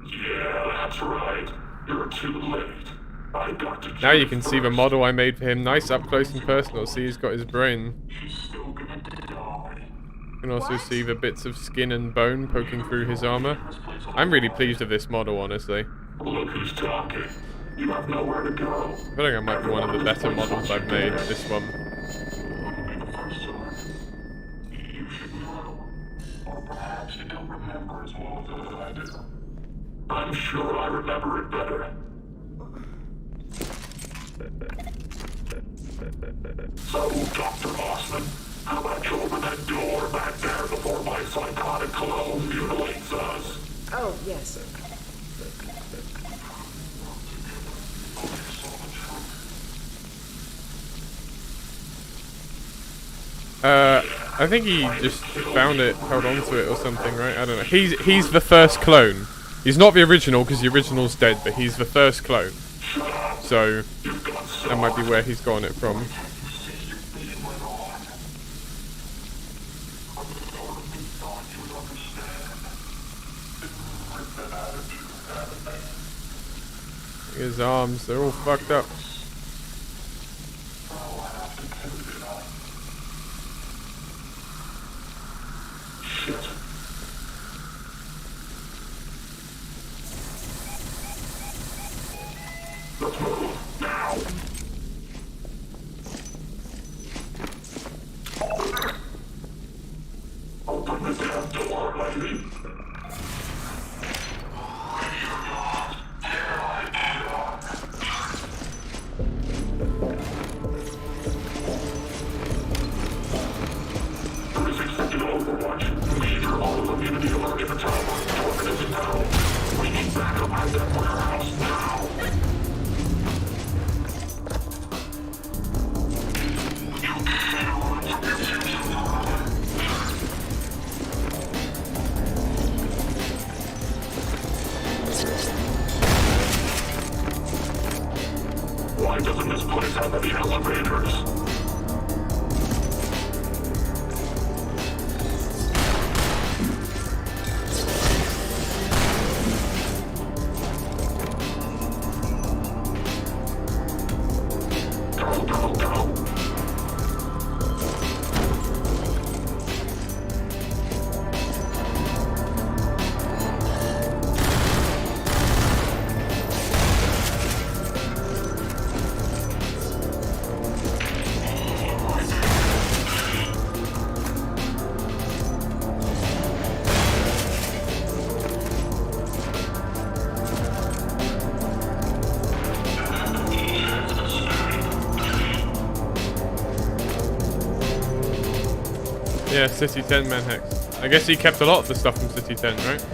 Yeah, that's right. You're too late. I got to Now you check can see the first. model I made for him. Nice up close and personal. See, he's got his brain. She's still gonna die. You can also see the bits of skin and bone poking through his armor. I'm really pleased with this model, honestly. Look who's talking. You have nowhere to go. I feel like it might be one of the better models I've made, this one. It'll be the first time. You should know. Or perhaps you don't remember as well as I do. I'm sure I remember it better. So, Dr. Mossman, how about you open that door back there before my psychotic clone mutilates us? Oh, yes. I think he just found it, held on to it or something, right? I don't know. He's the first clone. He's not the original, because the original's dead, but he's the first clone. So, that might be where he's gotten it from. His arms, they're all fucked up. Let's move, now! Open the damn door, lady! Overwatch. We need your all immunity alert in the tower. Torment is in now. We need backup at that warehouse now. Why doesn't this place have any elevators? Yeah, City 10 Manhex. I guess he kept a lot of the stuff from City 10, right?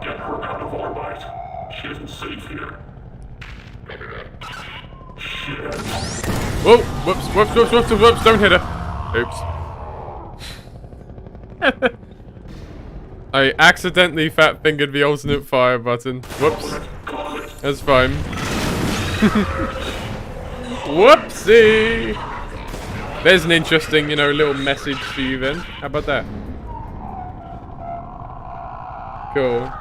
Get her out of orbit. She isn't safe here. Shit. Whoa! Whoops, don't hit her! Oops. I accidentally fat-fingered the alternate fire button. Whoops. That's fine. Whoopsie! There's an interesting, little message for you then. How about that? Cool.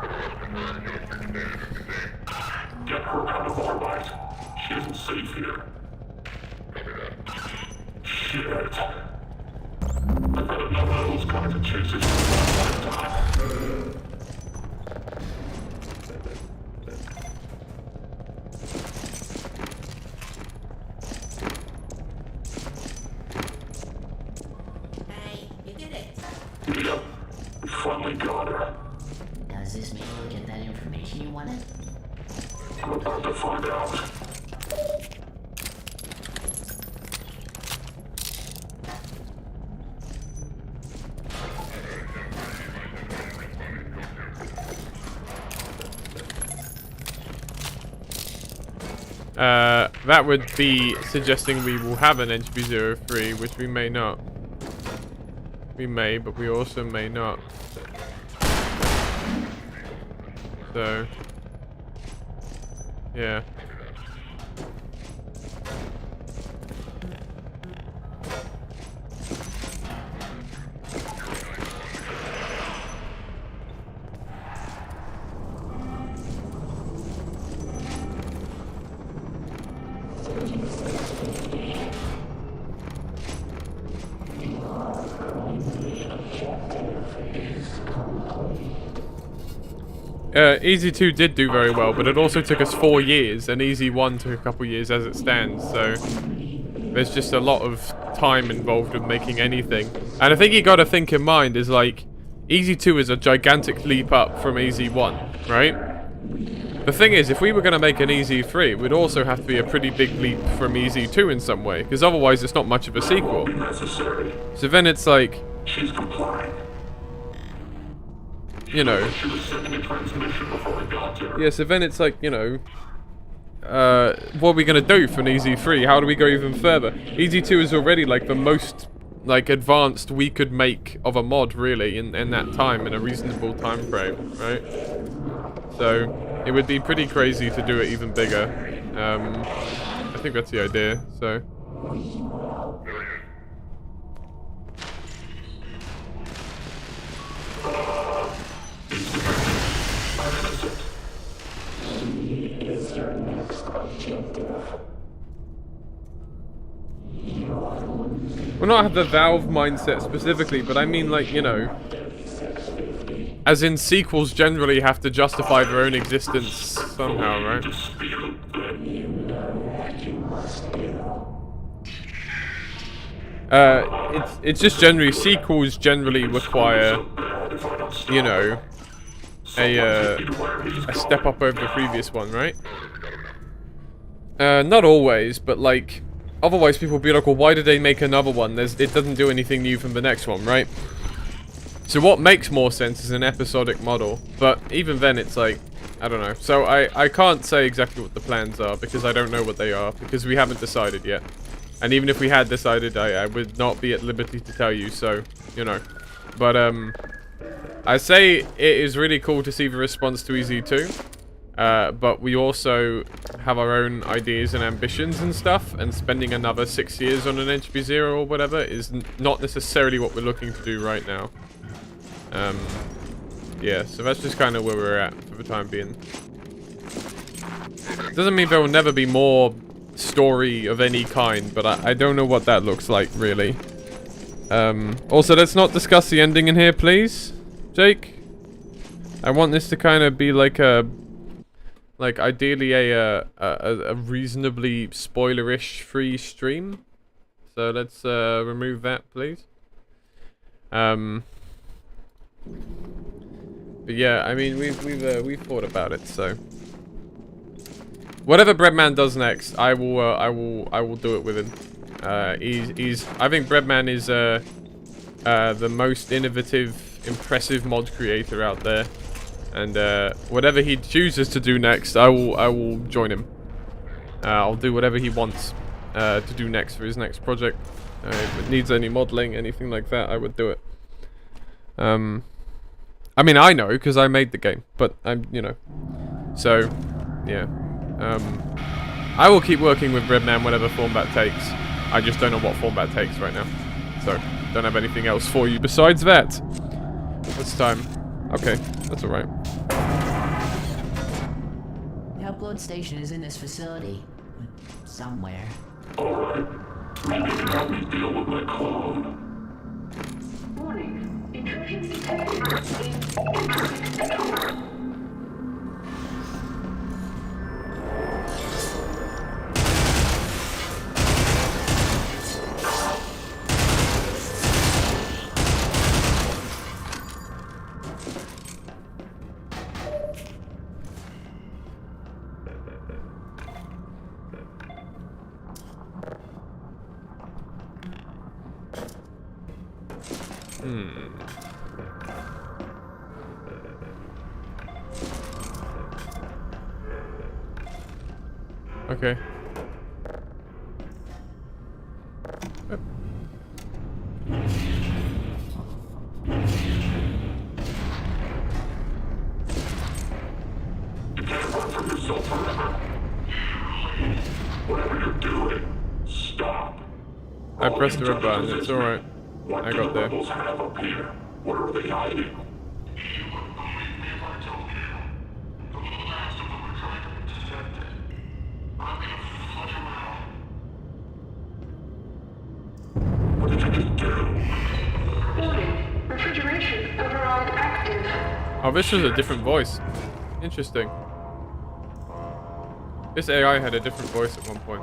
Get her out of orbit. She isn't safe here. Shit. I've had enough of those kinds of chases for a long time. Hey, you did it. Yep. We finally got her. Does this mean you get that information you wanted? I'm about to find out. that would be suggesting we will have an Entropy 03, which we may not. We may, but we also may not. So, yeah. Easy 2 did do very well, but it also took us 4 years, and Easy 1 took a couple years as it stands, so there's just a lot of time involved with making anything. And I think you gotta think in mind is like, Easy 2 is a gigantic leap up from Easy 1, right? The thing is, if we were gonna make an Easy 3, it would also have to be a pretty big leap from Easy 2 in some way, because otherwise it's not much of a sequel. So then it's like, She's complying. you know, She was sending a transmission before we got here. yeah, so then it's like, you know, what are we gonna do for an Easy 3? How do we go even further? Easy 2 is already like the most like advanced we could make of a mod really in that time, in a reasonable time frame, right? So it would be pretty crazy to do it even bigger. I think that's the idea, so. Well, not have the Valve mindset specifically, but I mean, like, you know, as in sequels generally have to justify their own existence somehow, right? It's just generally, sequels generally require, you know, a step up over the previous one, right? Not always, but like, otherwise people will be like, well, why did they make another one? It doesn't do anything new from the next one, right? So what makes more sense is an episodic model, but even then it's like, I don't know. So I can't say exactly what the plans are, because I don't know what they are, because we haven't decided yet. And even if we had decided, I would not be at liberty to tell you, so, you know. But, I say it is really cool to see the response to Easy 2. But we also have our own ideas and ambitions and stuff, and spending another 6 years on an Entropy 0 or whatever is not necessarily what we're looking to do right now. Yeah, so that's just kind of where we're at for the time being. Doesn't mean there will never be more story of any kind, but I don't know what that looks like, really. Also, let's not discuss the ending in here, please, Jake. I want this to kind of be like a... like, ideally a reasonably spoilerish free stream. So let's remove that, please. But yeah, I mean, we've thought about it, so whatever Breadman does next, I will do it with him. I think Breadman is the most innovative, impressive mod creator out there. And whatever he chooses to do next, I will join him. I'll do whatever he wants to do next for his next project. If it needs any modeling, anything like that, I would do it. I mean, I know because I made the game, but you know. So, yeah. I will keep working with Redman whatever form that takes. I just don't know what form that takes right now. So, don't have anything else for you besides that. This time. Okay, that's alright. The upload station is in this facility. Somewhere. Alright. Maybe you can help me deal with my clone. Warning. Intrusions detected. Okay. You can't run from yourself forever. Whatever you're doing, stop. I pressed the red button. It's alright. What I do got the there. rebels have up here? What are they hiding? What did you just do? Warning. Refrigeration override active. Oh, this was a different voice. Interesting. This AI had a different voice at one point.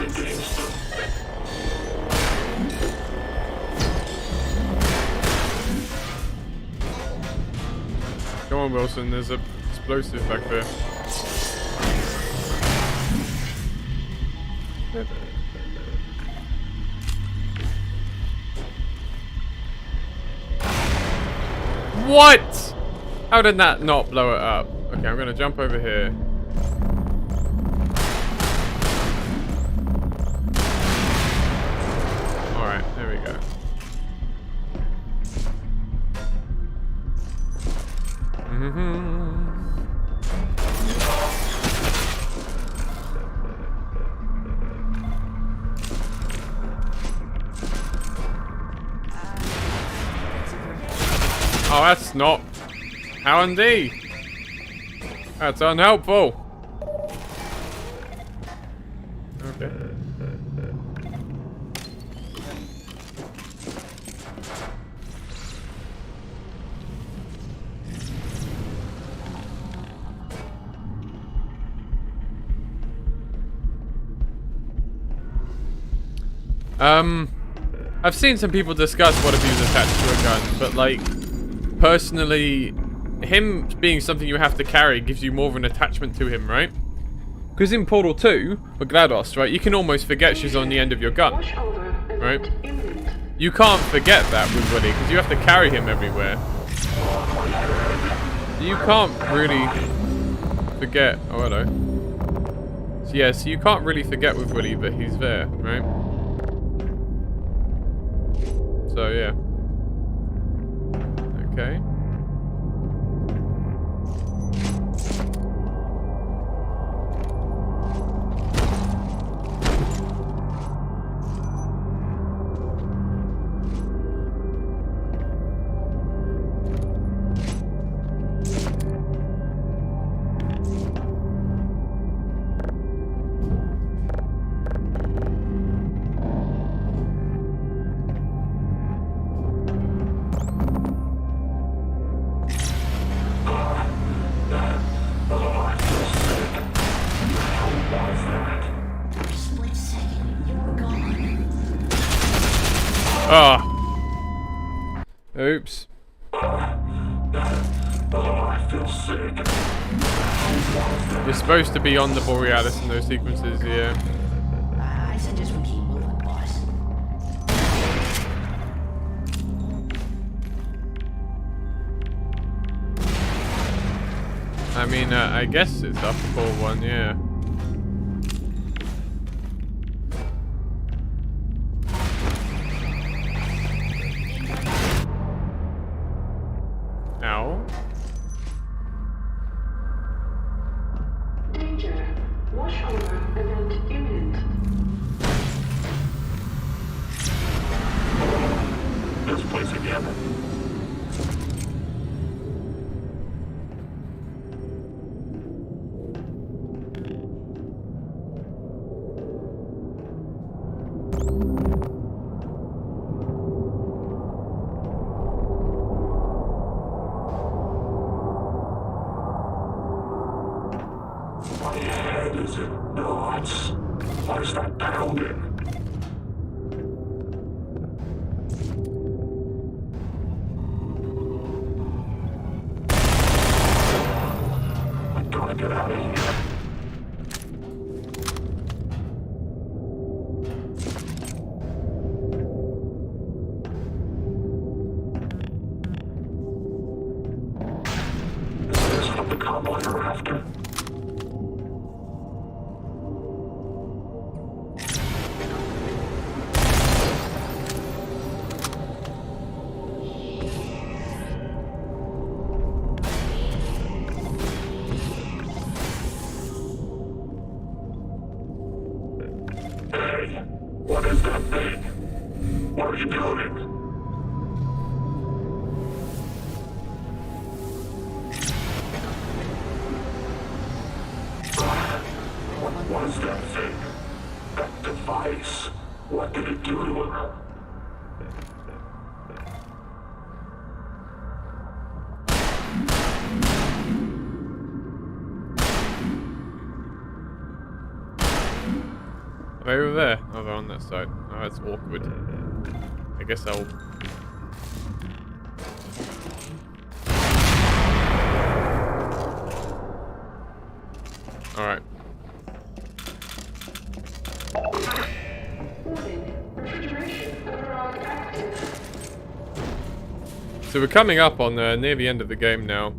That's interesting. Come on, Wilson, there's a explosive back there. What? How did that not blow it up? Okay, I'm gonna jump over here. Alright, there we go. Oh, that's not how indeed. That's unhelpful. Okay. I've seen some people discuss what if he was attached to a gun, but like, personally, him being something you have to carry gives you more of an attachment to him, right? Because in Portal 2, with GLaDOS, right, you can almost forget she's on the end of your gun, right? You can't forget that with Willy, because you have to carry him everywhere. You can't really forget, oh hello. So yeah, so you can't really forget with Willy that he's there, right? So yeah. Okay. Ah. Oops. I feel sick. You're supposed to be on the Borealis in those sequences, yeah. I suggest we keep moving, boss. I mean, I guess it's up for one, yeah. Washover event imminent. This place again. My head is in knots. Why is that pounding? I gotta get out of here. Is this what the combine are after? Hey, what is that thing? What are you doing? What was that thing? That device? What did it do to her? Over there. Oh, they're on that side. Oh, that's awkward. I guess I'll... Alright. Warning. Refrigeration override active. So we're coming up on near the end of the game now.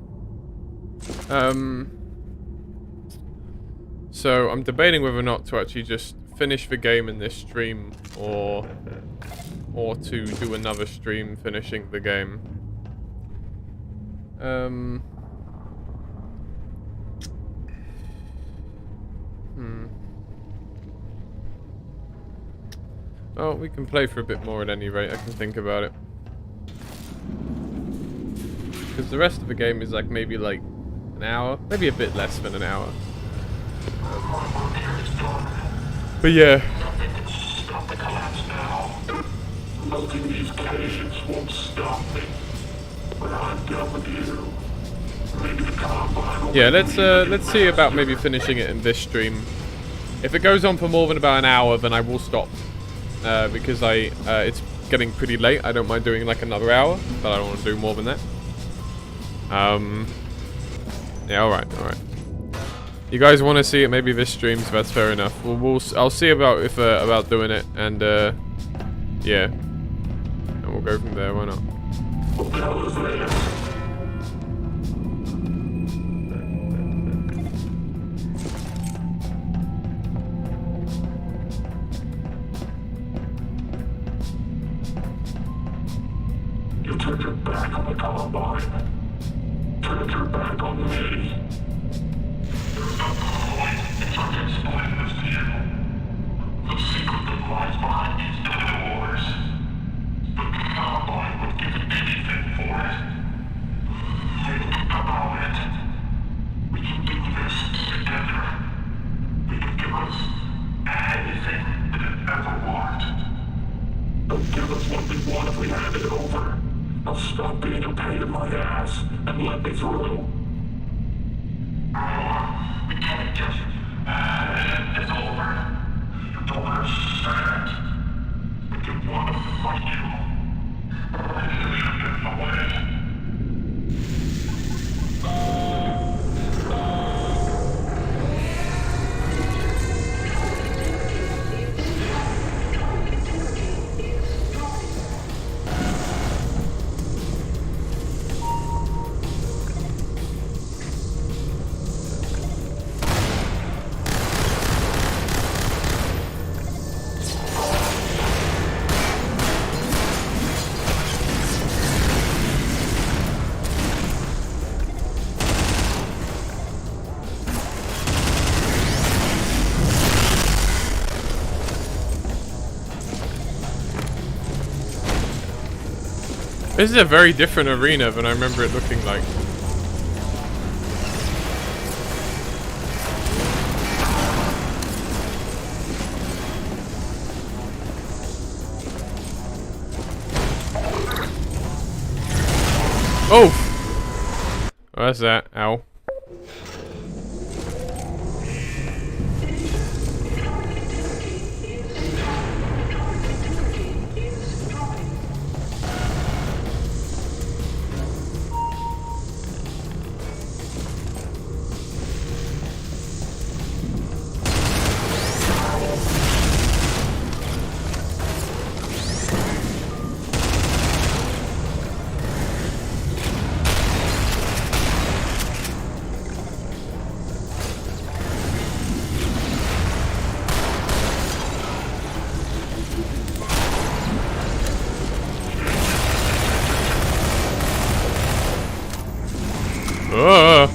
So I'm debating whether or not to actually just finish the game in this stream or to do another stream finishing the game. Oh, we can play for a bit more at any rate. I can think about it. Because the rest of the game is like maybe like an hour, maybe a bit less than an hour. But yeah. Nothing can stop the collapse now. Melting these cages won't stop me. But I'm done with you. Maybe the combine will Yeah, let's see about maybe finishing it in this stream. If it goes on for more than about an hour, then I will stop. Because it's getting pretty late. I don't mind doing like another hour, but I don't want to do more than that. Yeah, alright. You guys want to see it maybe this stream, so that's fair enough. I'll see about if about doing it, and yeah, and we'll go from there. Why not? What the hell is this? You turned your back on the Columbine. Turned your back on me. There's no point in trying to explain this to you. The secret that lies behind these dead wars. The Columbine would give anything for it. Think about it. We can do this together. We can give us anything that it ever wanted. They'll give us what we want if we hand it over. I'll stop being a pain in my ass and let me through. We can't just end this over. You don't understand. We didn't want to fight you. I should get in the way. This is a very different arena than I remember it looking like. Oh! What's that? Ow. Oh!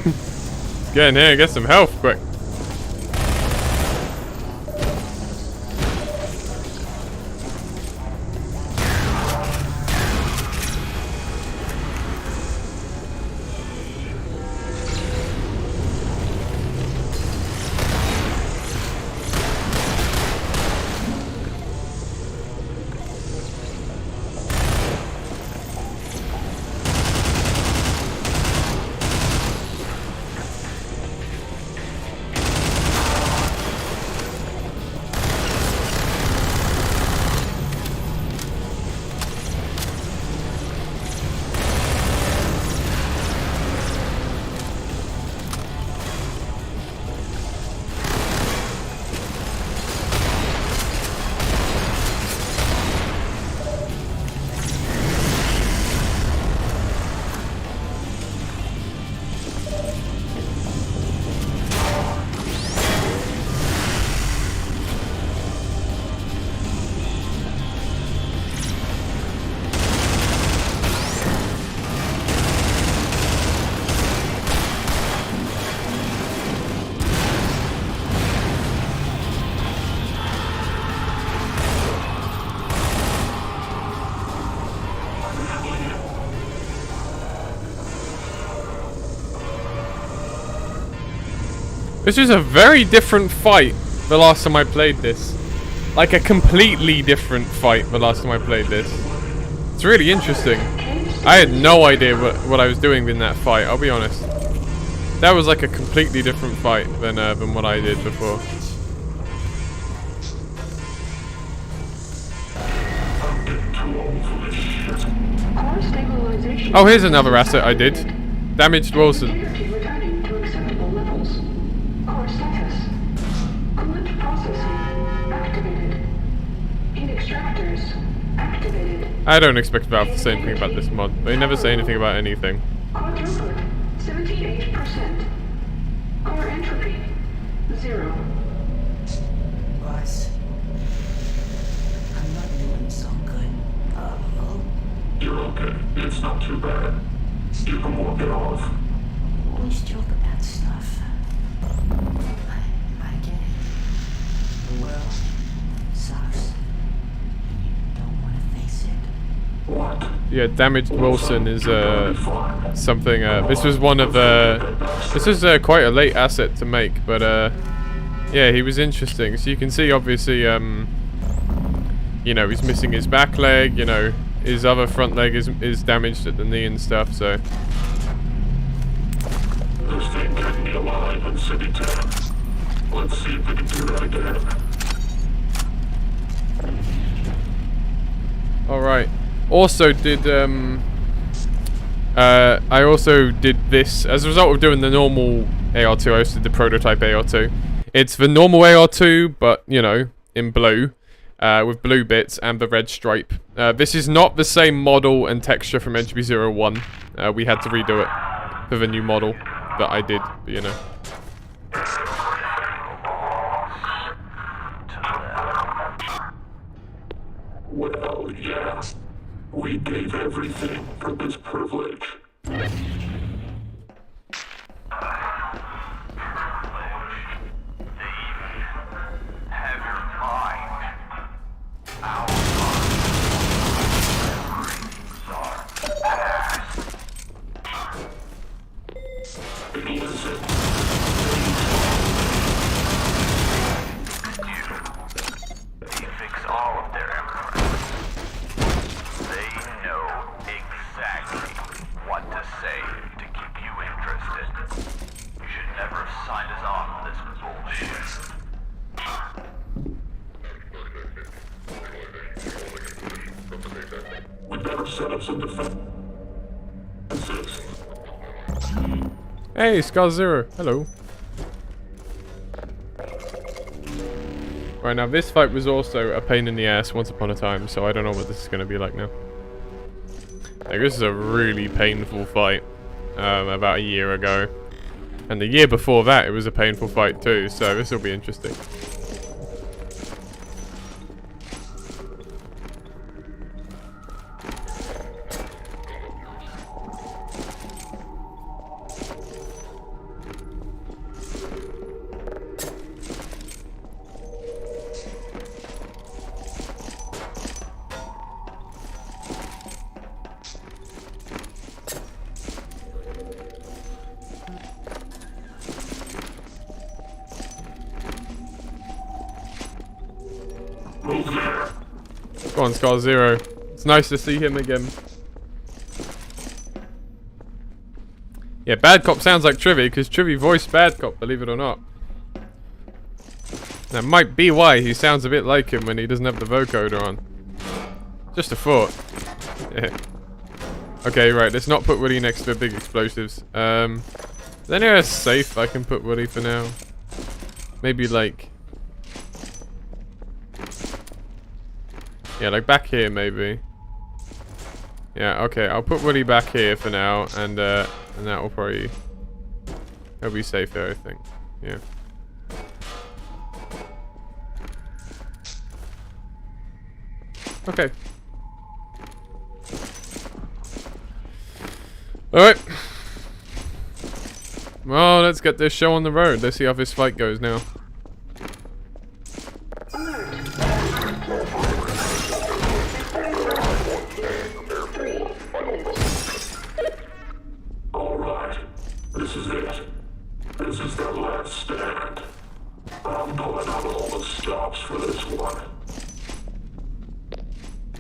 Let's get in here and get some health quick. This is a very different fight the last time I played this. Like a completely different fight the last time I played this. It's really interesting. I had no idea what I was doing in that fight, I'll be honest. That was like a completely different fight than what I did before. Oh, here's another asset I did. Damaged Wilson. I don't expect Valve to say anything about this mod. They never say anything about anything. Core throughput, 78%. Core entropy, 0. Boss, I'm not doing so good. You're okay. It's not too bad. You can walk it off. Always joke about stuff. I get it. The world sucks. And you don't want to face it. What? Yeah, Damaged Wilson is something. This was one of the. This is quite a late asset to make, but yeah, he was interesting. So you can see, obviously, you know, he's missing his back leg. You know, his other front leg is damaged at the knee and stuff. So. This thing kept me alive in City 10. Let's see if we can do that again. Alright. Also did, I also did this, as a result of doing the normal AR2, I also did the prototype AR2. It's the normal AR2, but, you know, in blue, with blue bits and the red stripe. This is not the same model and texture from Entropy 01. We had to redo it for the new model that I did, but, you know. Well, yeah. We gave everything for this privilege. Have your mind. Our mind. it. You fix all of their empires. They know exactly what to say to keep you interested. You should never have signed us on to this bullshit. We better set up some defenses. Hey, Scar Zero. Hello. Right, now this fight was also a pain in the ass once upon a time, so I don't know what this is going to be like now. Like, this is a really painful fight about a year ago. And the year before that, it was a painful fight too, so this will be interesting. Go on, Scar Zero. It's nice to see him again. Yeah, Bad Cop sounds like Trivy, because Trivy voiced Bad Cop, believe it or not. That might be why he sounds a bit like him when he doesn't have the vocoder on. Just a thought. Yeah. Okay, right, let's not put Woody next to the big explosives. Is there anywhere safe I can put Woody for now? Maybe like... yeah, like back here maybe. Yeah, okay, I'll put Woody back here for now, and that will probably... he'll be safe there, I think. Yeah. Okay. Alright. Well, let's get this show on the road. Let's see how this fight goes now. Alright, this is it. This is the last stand. I'm pulling out all the stops for this one.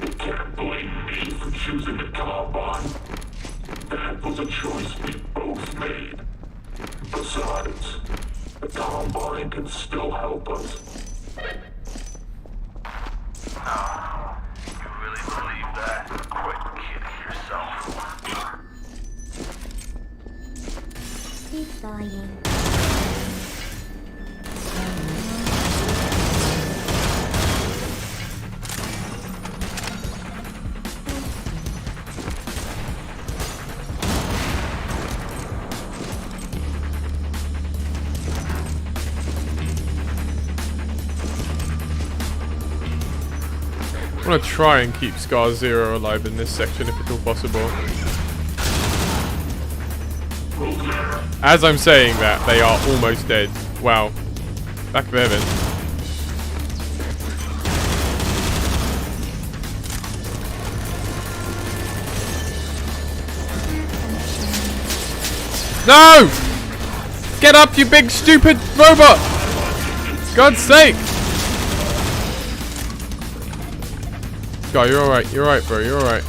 You can't blame me for choosing the Combine. That was a choice we both made. Besides, the Combine can still help us. You really believe that? Quit kidding yourself. Keep dying. I'm gonna try and keep Scar Zero alive in this section if at all possible. As I'm saying that, they are almost dead. Wow. Back of heaven. No! Get up, you big stupid robot! God's sake! Scar, you're alright. You're alright, bro. You're alright.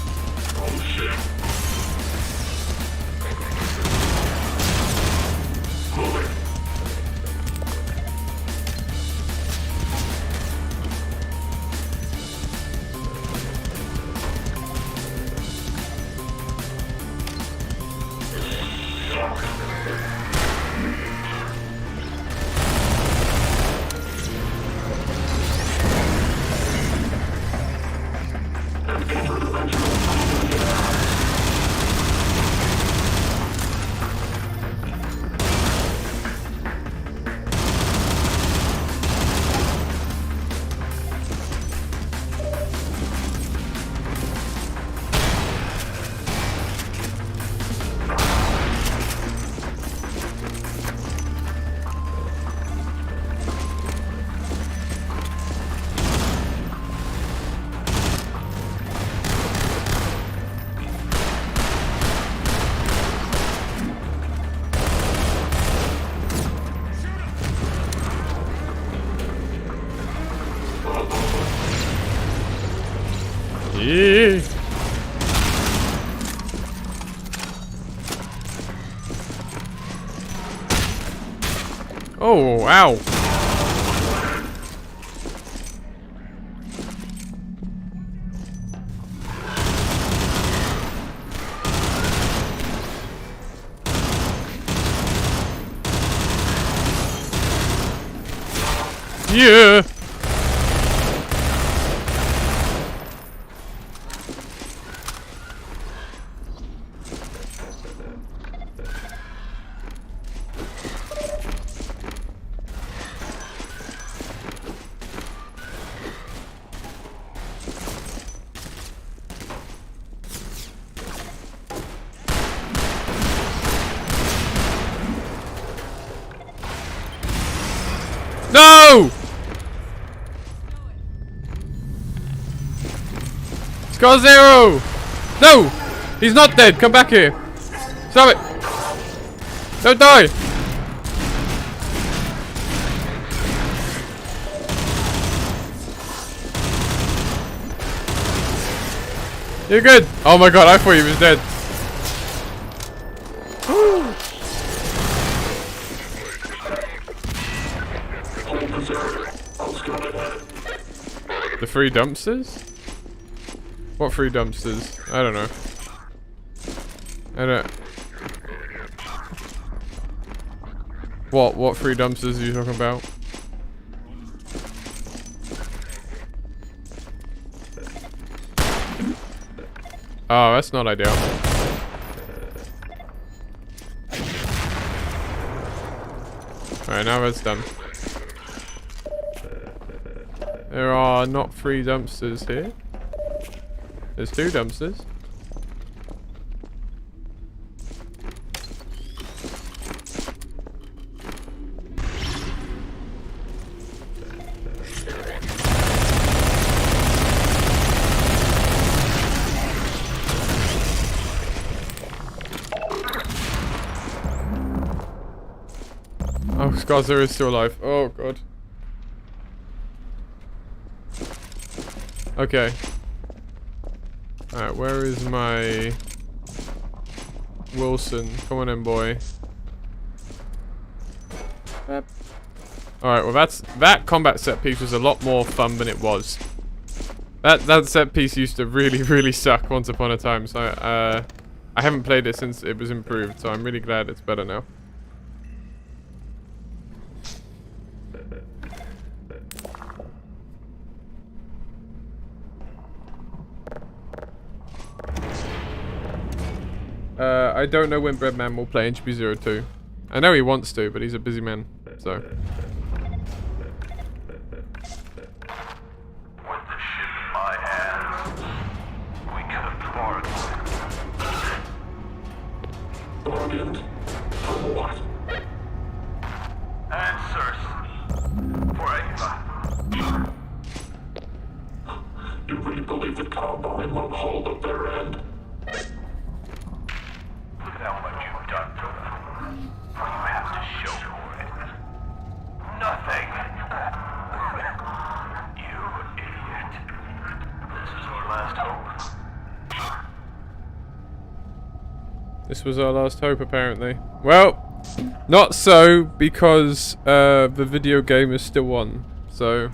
Yeah. Oh, ow. Yeah. No! Scar Zero! No! He's not dead! Come back here! Stop it! Don't die! You're good! Oh my god, I thought he was dead. The free dumpsters? What free dumpsters? I don't know. I don't... What free dumpsters are you talking about? Oh, that's not ideal. Alright, now that's done. There are not 3 dumpsters here. There's 2 dumpsters. Oh, Scar is still alive. Oh god. Okay. Alright, where is my Wilson? Come on in, boy. Yep. Alright, well that combat set piece was a lot more fun than it was. That set piece used to really suck once upon a time, so I haven't played it since it was improved, so I'm really glad it's better now. I don't know when Breadman will play Entropy 02. I know he wants to, but he's a busy man, so. With the ship in my hands, we could have bargained. Bargained? For what? Answers. For Ava. You really believe the Combine won't hold up their end? Look at how much you've done for them. What do you have to show for it? Nothing. You idiot. This is our last hope. This was our last hope, apparently. Well, not so, because the video game is still on, so.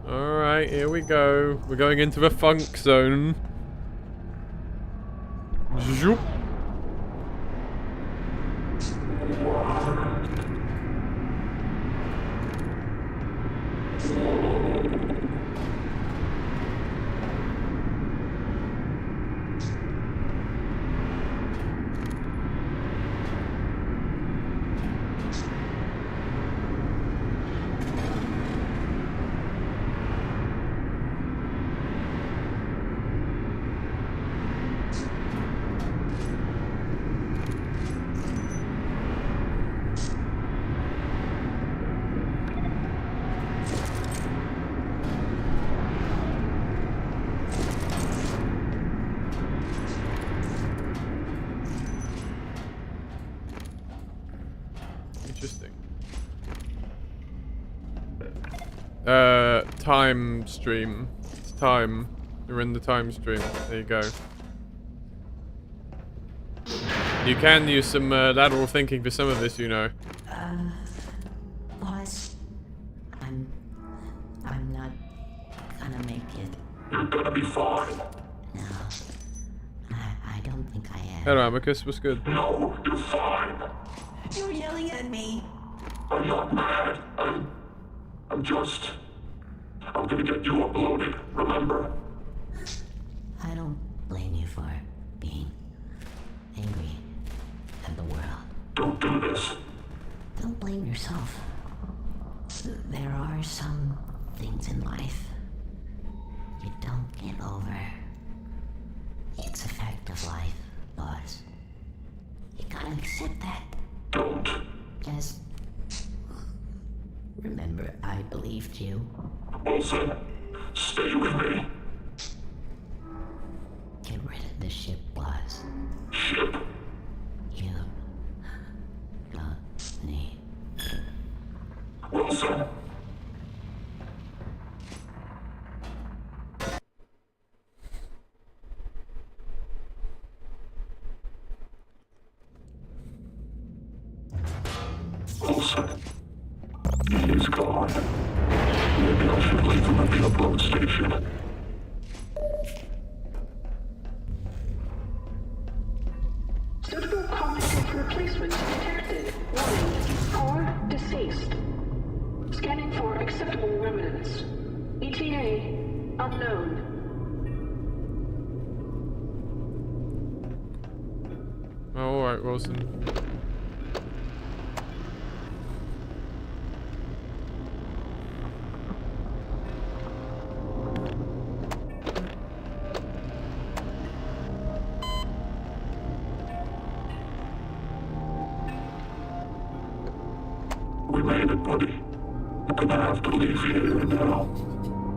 Alright, here we go. We're going into the funk zone. Zoop. time stream. It's time. You're in the time stream. There you go. You can use some lateral thinking for some of this, you know. Boss, I'm not gonna make it. You're gonna be fine. No, I don't think I am. Hello, Amicus. What's good? No, you're fine. You're yelling at me. I'm not mad. I'm gonna get you uploaded, remember? I don't blame you for being angry at the world. Don't do this. Don't blame yourself. There are some things in life you don't get over. It's a fact of life, boss. You gotta accept that. Don't. Just remember, I believed you. Wilson, stay with me. Get rid of the ship, boss. Ship. You don't need. Wilson. Wilson. He's gone. Maybe I should leave him at the upload station. Suitable cognitive replacement detected. Warning. Core deceased. Scanning for acceptable remnants. ETA unknown. Oh, alright, Wilson. We made it, buddy. I'm gonna have to leave here now.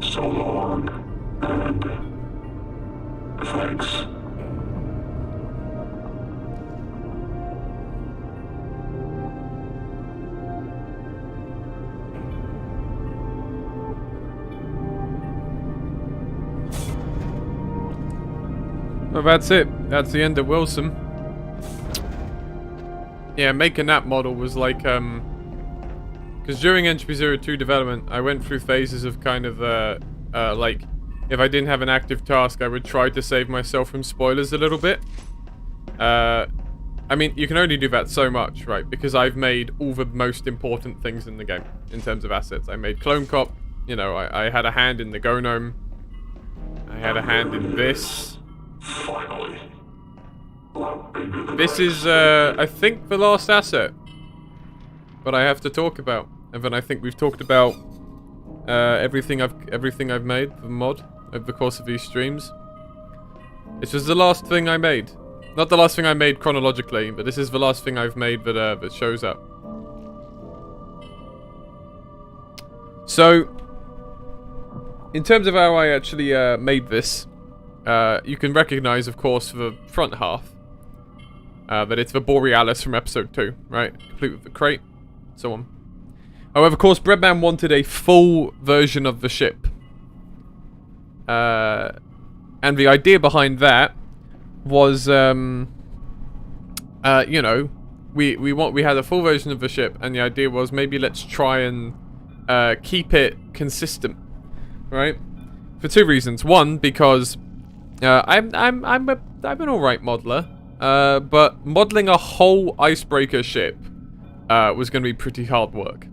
So long. And thanks. Well, that's it. That's the end of Wilson. Yeah, making that model was like, because during Entropy 02 development, I went through phases of kind of, like, if I didn't have an active task, I would try to save myself from spoilers a little bit. I mean, you can only do that so much, right? Because I've made all the most important things in the game, in terms of assets. I made Clone Cop, you know, I had a hand in the Gnome. I had a hand in this. Finally. This is, I think, the last asset. But I have to talk about. And then I think we've talked about everything I've made, the mod, over the course of these streams. This was the last thing I made. Not the last thing I made chronologically, but this is the last thing I've made that shows up. So, in terms of how I actually made this, you can recognize, of course, the front half, that it's the Borealis from episode 2, right? Complete with the crate, so on. However, of course, Breadman wanted a full version of the ship. And the idea behind that was, you know, we had a full version of the ship, and the idea was maybe let's try and keep it consistent, right? For two reasons. One, because I'm an alright modeler, but modeling a whole icebreaker ship was going to be pretty hard work.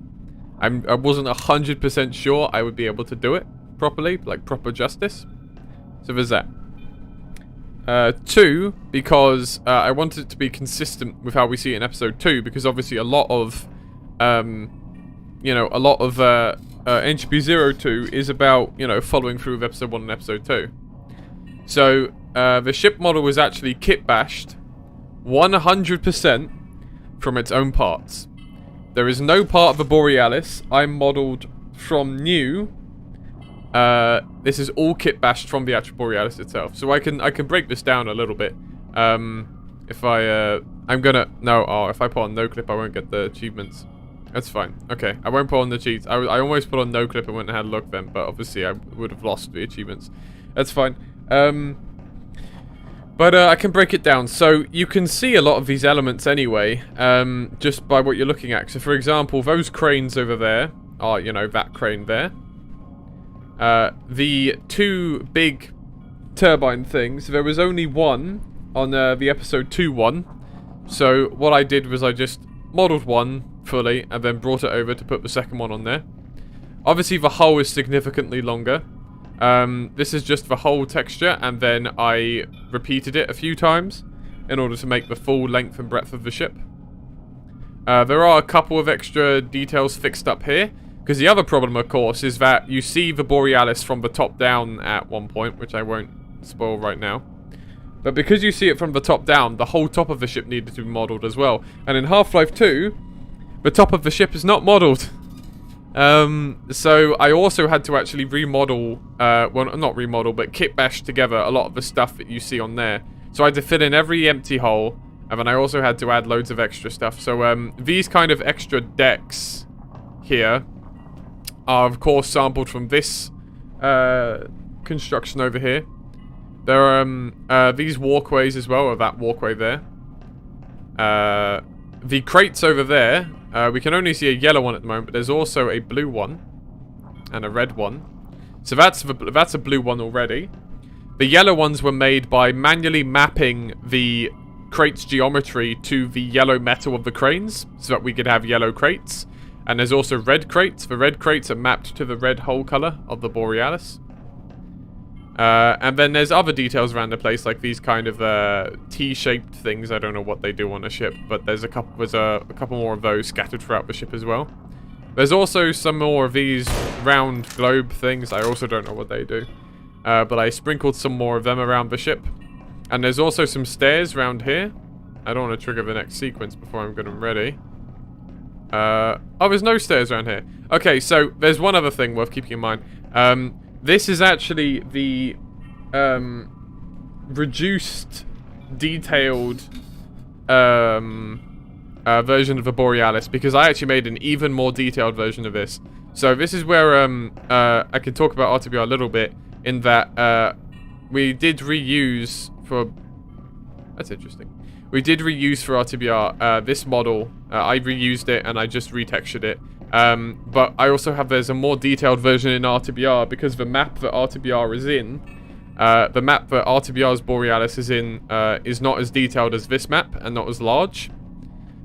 I wasn't 100% sure I would be able to do it properly, like proper justice. So there's that. Two, because I wanted it to be consistent with how we see it in episode 2, because obviously a lot of, you know, a lot of Entropy 02 is about, you know, following through with episode 1 and episode 2. So the ship model was actually kit bashed 100% from its own parts. There is no part of the Borealis I modeled from new. This is all kit bashed from the actual Borealis itself. So I can break this down a little bit. If I if I put on no clip, I won't get the achievements. That's fine. Okay, I won't put on the cheats. I almost put on no clip and went and had a look then, but obviously I would have lost the achievements. That's fine. But I can break it down. So you can see a lot of these elements anyway, just by what you're looking at. So for example, those cranes over there are, you know, that crane there. The two big turbine things, there was only one on the episode 2 one. So what I did was I just modeled one fully and then brought it over to put the second one on there. Obviously the hull is significantly longer. This is just the whole texture, and then I repeated it a few times in order to make the full length and breadth of the ship. There are a couple of extra details fixed up here, because the other problem, of course, is that you see the Borealis from the top down at one point, which I won't spoil right now. But because you see it from the top down, the whole top of the ship needed to be modelled as well. And in Half-Life 2, the top of the ship is not modelled. So I also had to actually remodel, well, not remodel, but kit bash together a lot of the stuff that you see on there. So I had to fill in every empty hole, and then I also had to add loads of extra stuff. So these kind of extra decks here are, of course, sampled from this construction over here. There are these walkways as well, or that walkway there. The crates over there, we can only see a yellow one at the moment, but there's also a blue one and a red one. So that's a blue one already. The yellow ones were made by manually mapping the crates geometry to the yellow metal of the cranes, so that we could have yellow crates. And there's also red crates. The red crates are mapped to the red hull color of the Borealis. And then there's other details around the place, like these kind of T-shaped things. I don't know what they do on a ship, but there's a couple more of those scattered throughout the ship as well. There's also some more of these round globe things. I also don't know what they do, but I sprinkled some more of them around the ship. And there's also some stairs around here. I don't want to trigger the next sequence before I'm getting ready. Oh, there's no stairs around here. Okay, so there's one other thing worth keeping in mind. This is actually the reduced, detailed version of the Borealis, because I actually made an even more detailed version of this. So this is where I can talk about RTBR a little bit, in that we did reuse for... That's interesting. We did reuse for RTBR this model. I reused it and I just retextured it. But I also have, there's a more detailed version in RTBR, because the map that RTBR is in, the map that RTBR's Borealis is in, is not as detailed as this map and not as large.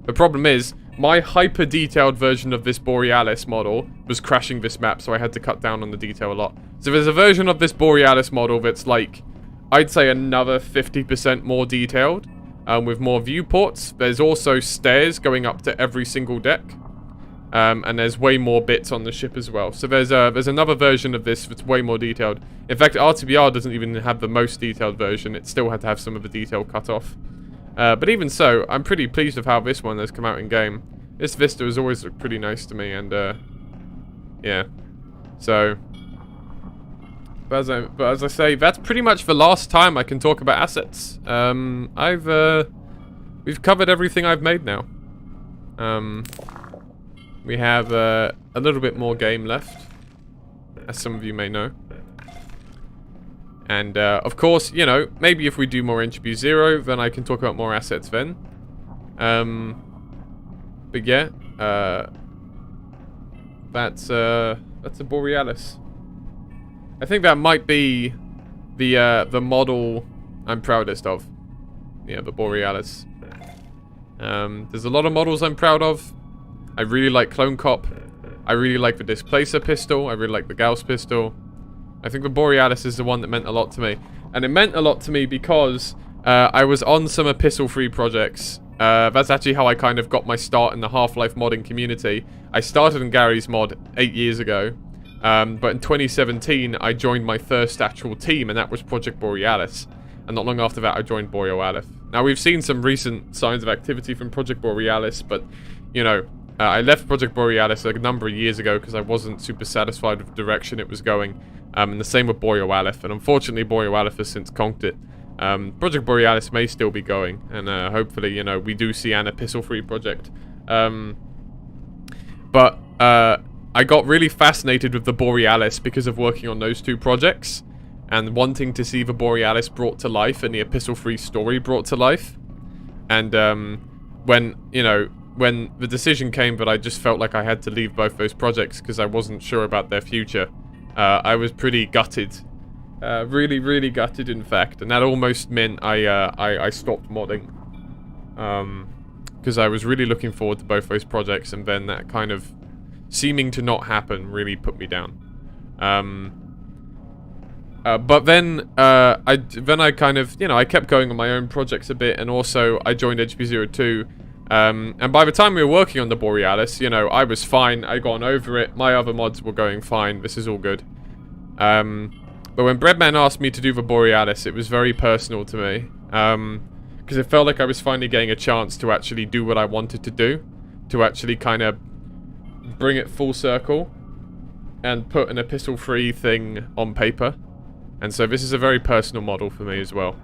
The problem is, my hyper-detailed version of this Borealis model was crashing this map, so I had to cut down on the detail a lot. So there's a version of this Borealis model that's like, I'd say another 50% more detailed, with more viewports. There's also stairs going up to every single deck. And there's way more bits on the ship as well. So there's another version of this that's way more detailed. In fact, RTBR doesn't even have the most detailed version. It still had to have some of the detail cut off. But even so, I'm pretty pleased with how this one has come out in game. This Vista has always looked pretty nice to me, and yeah. So, but as I say, that's pretty much the last time I can talk about assets. We've covered everything I've made now. We have a little bit more game left, as some of you may know. And, of course, you know, maybe if we do more Entropy 0, then I can talk about more assets then. But yeah, that's a Borealis. I think that might be the model I'm proudest of. Yeah, the Borealis. There's a lot of models I'm proud of. I really like Clone Cop. I really like the Displacer pistol. I really like the Gauss pistol. I think the Borealis is the one that meant a lot to me. And it meant a lot to me because I was on some Epistle Free projects. That's actually how I kind of got my start in the Half-Life modding community. I started in Gary's mod 8 years ago. But in 2017, I joined my first actual team, and that was Project Borealis. And not long after that, I joined Borealis. Now, we've seen some recent signs of activity from Project Borealis, but, you know, I left Project Borealis a number of years ago because I wasn't super satisfied with the direction it was going. And the same with Borealis, and unfortunately Borealis has since conked it. Project Borealis may still be going, and hopefully, you know, we do see an Epistle Free project. But I got really fascinated with the Borealis because of working on those 2 projects and wanting to see the Borealis brought to life and the Epistle 3 story brought to life. And when the decision came that I just felt like I had to leave both those projects because I wasn't sure about their future, I was pretty gutted. Really, really gutted, in fact. And that almost meant I stopped modding. Because I was really looking forward to both those projects, and then that kind of seeming to not happen really put me down. But then I kind of, I kept going on my own projects a bit, and also I joined HP02. And by the time we were working on the Borealis, I was fine. I gone over it. My other mods were going fine. This is all good. But when Breadman asked me to do the Borealis, it was very personal to me. Because it felt like I was finally getting a chance to actually do what I wanted to do. To actually kind of bring it full circle. And put an Epistle 3 thing on paper. And so this is a very personal model for me as well.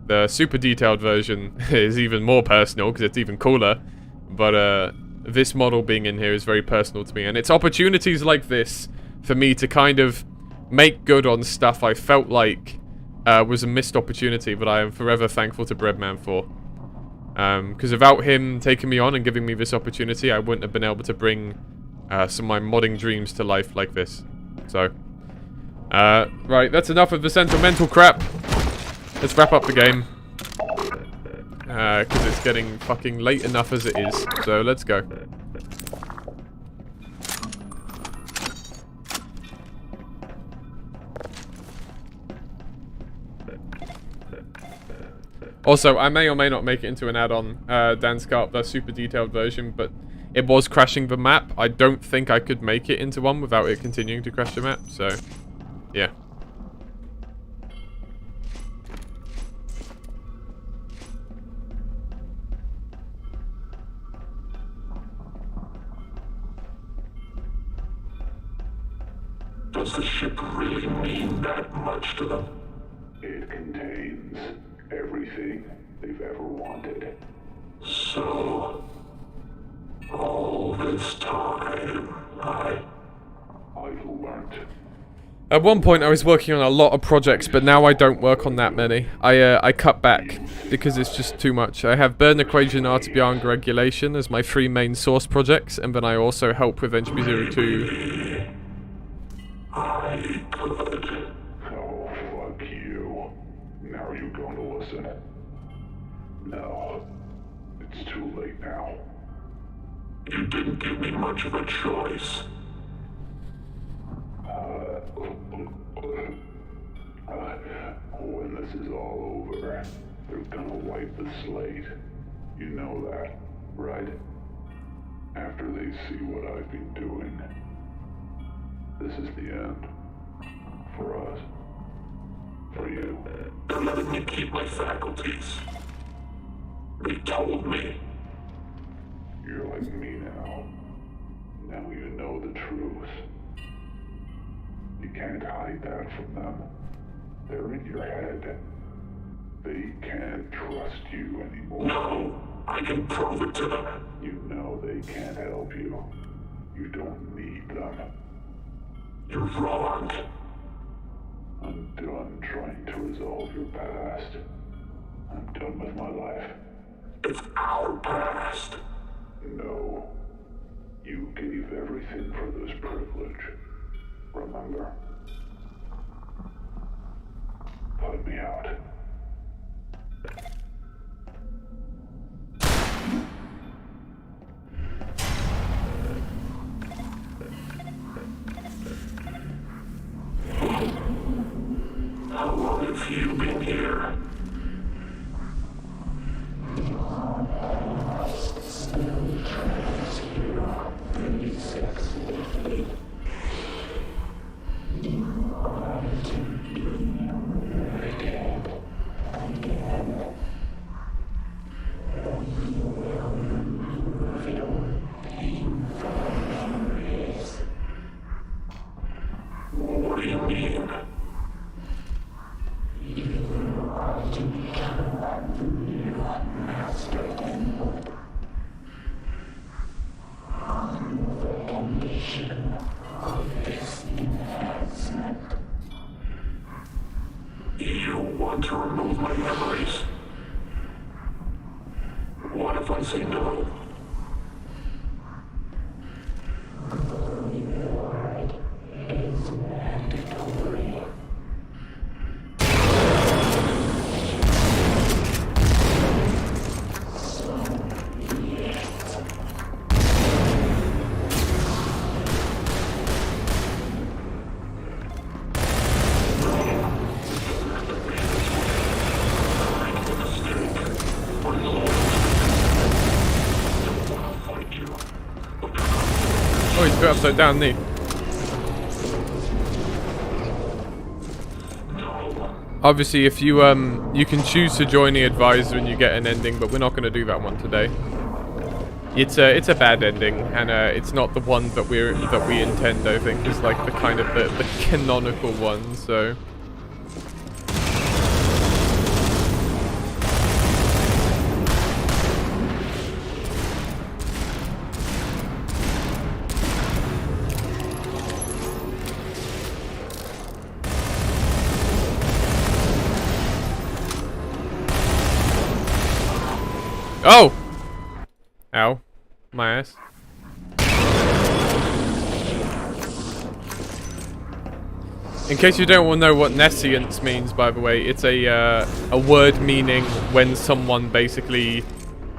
The super detailed version is even more personal because it's even cooler. But this model being in here is very personal to me. And it's opportunities like this for me to kind of make good on stuff I felt like was a missed opportunity, but I am forever thankful to Breadman for. Because without him taking me on and giving me this opportunity, I wouldn't have been able to bring some of my modding dreams to life like this. So, right, that's enough of the sentimental crap. Let's wrap up the game. Because it's getting fucking late enough as it is. So, let's go. Also, I may or may not make it into an add-on, Dance Carp, the super detailed version, but it was crashing the map. I don't think I could make it into one without it continuing to crash the map, so, yeah. Does the ship really mean that much to them? It contains everything they've ever wanted. So, all this time, I've learned. At one point I was working on a lot of projects, but now I don't work on that many. I cut back because it's just too much. I have Burn Equation, RTBR, and Regulation as my 3 main source projects, and then I also help with Entropy02. I could. Oh, fuck you. Now are you going to listen? No. It's too late now. You didn't give me much of a choice. When this is all over, they're gonna wipe the slate. You know that, right? After they see what I've been doing. This is the end. For us. For you. They're letting me keep my faculties. They told me. You're like me now. Now you know the truth. You can't hide that from them. They're in your head. They can't trust you anymore. No, I can prove it to them. You know they can't help you. You don't need them. You're wrong. I'm done trying to resolve your past. I'm done with my life. It's our past. No. You gave everything for this privilege. Remember? Put me out. How long have you been here? What do you mean? want to remove my memories? What if I say no? Oh, he's put upside down, knee. Obviously, if you you can choose to join the advisor and you get an ending, but we're not going to do that one today. It's a bad ending, and it's not the one that we intend. I think is like the kind of the canonical one. So. Oh! Ow. My ass. In case you don't know what nescience means, by the way, it's a word meaning when someone basically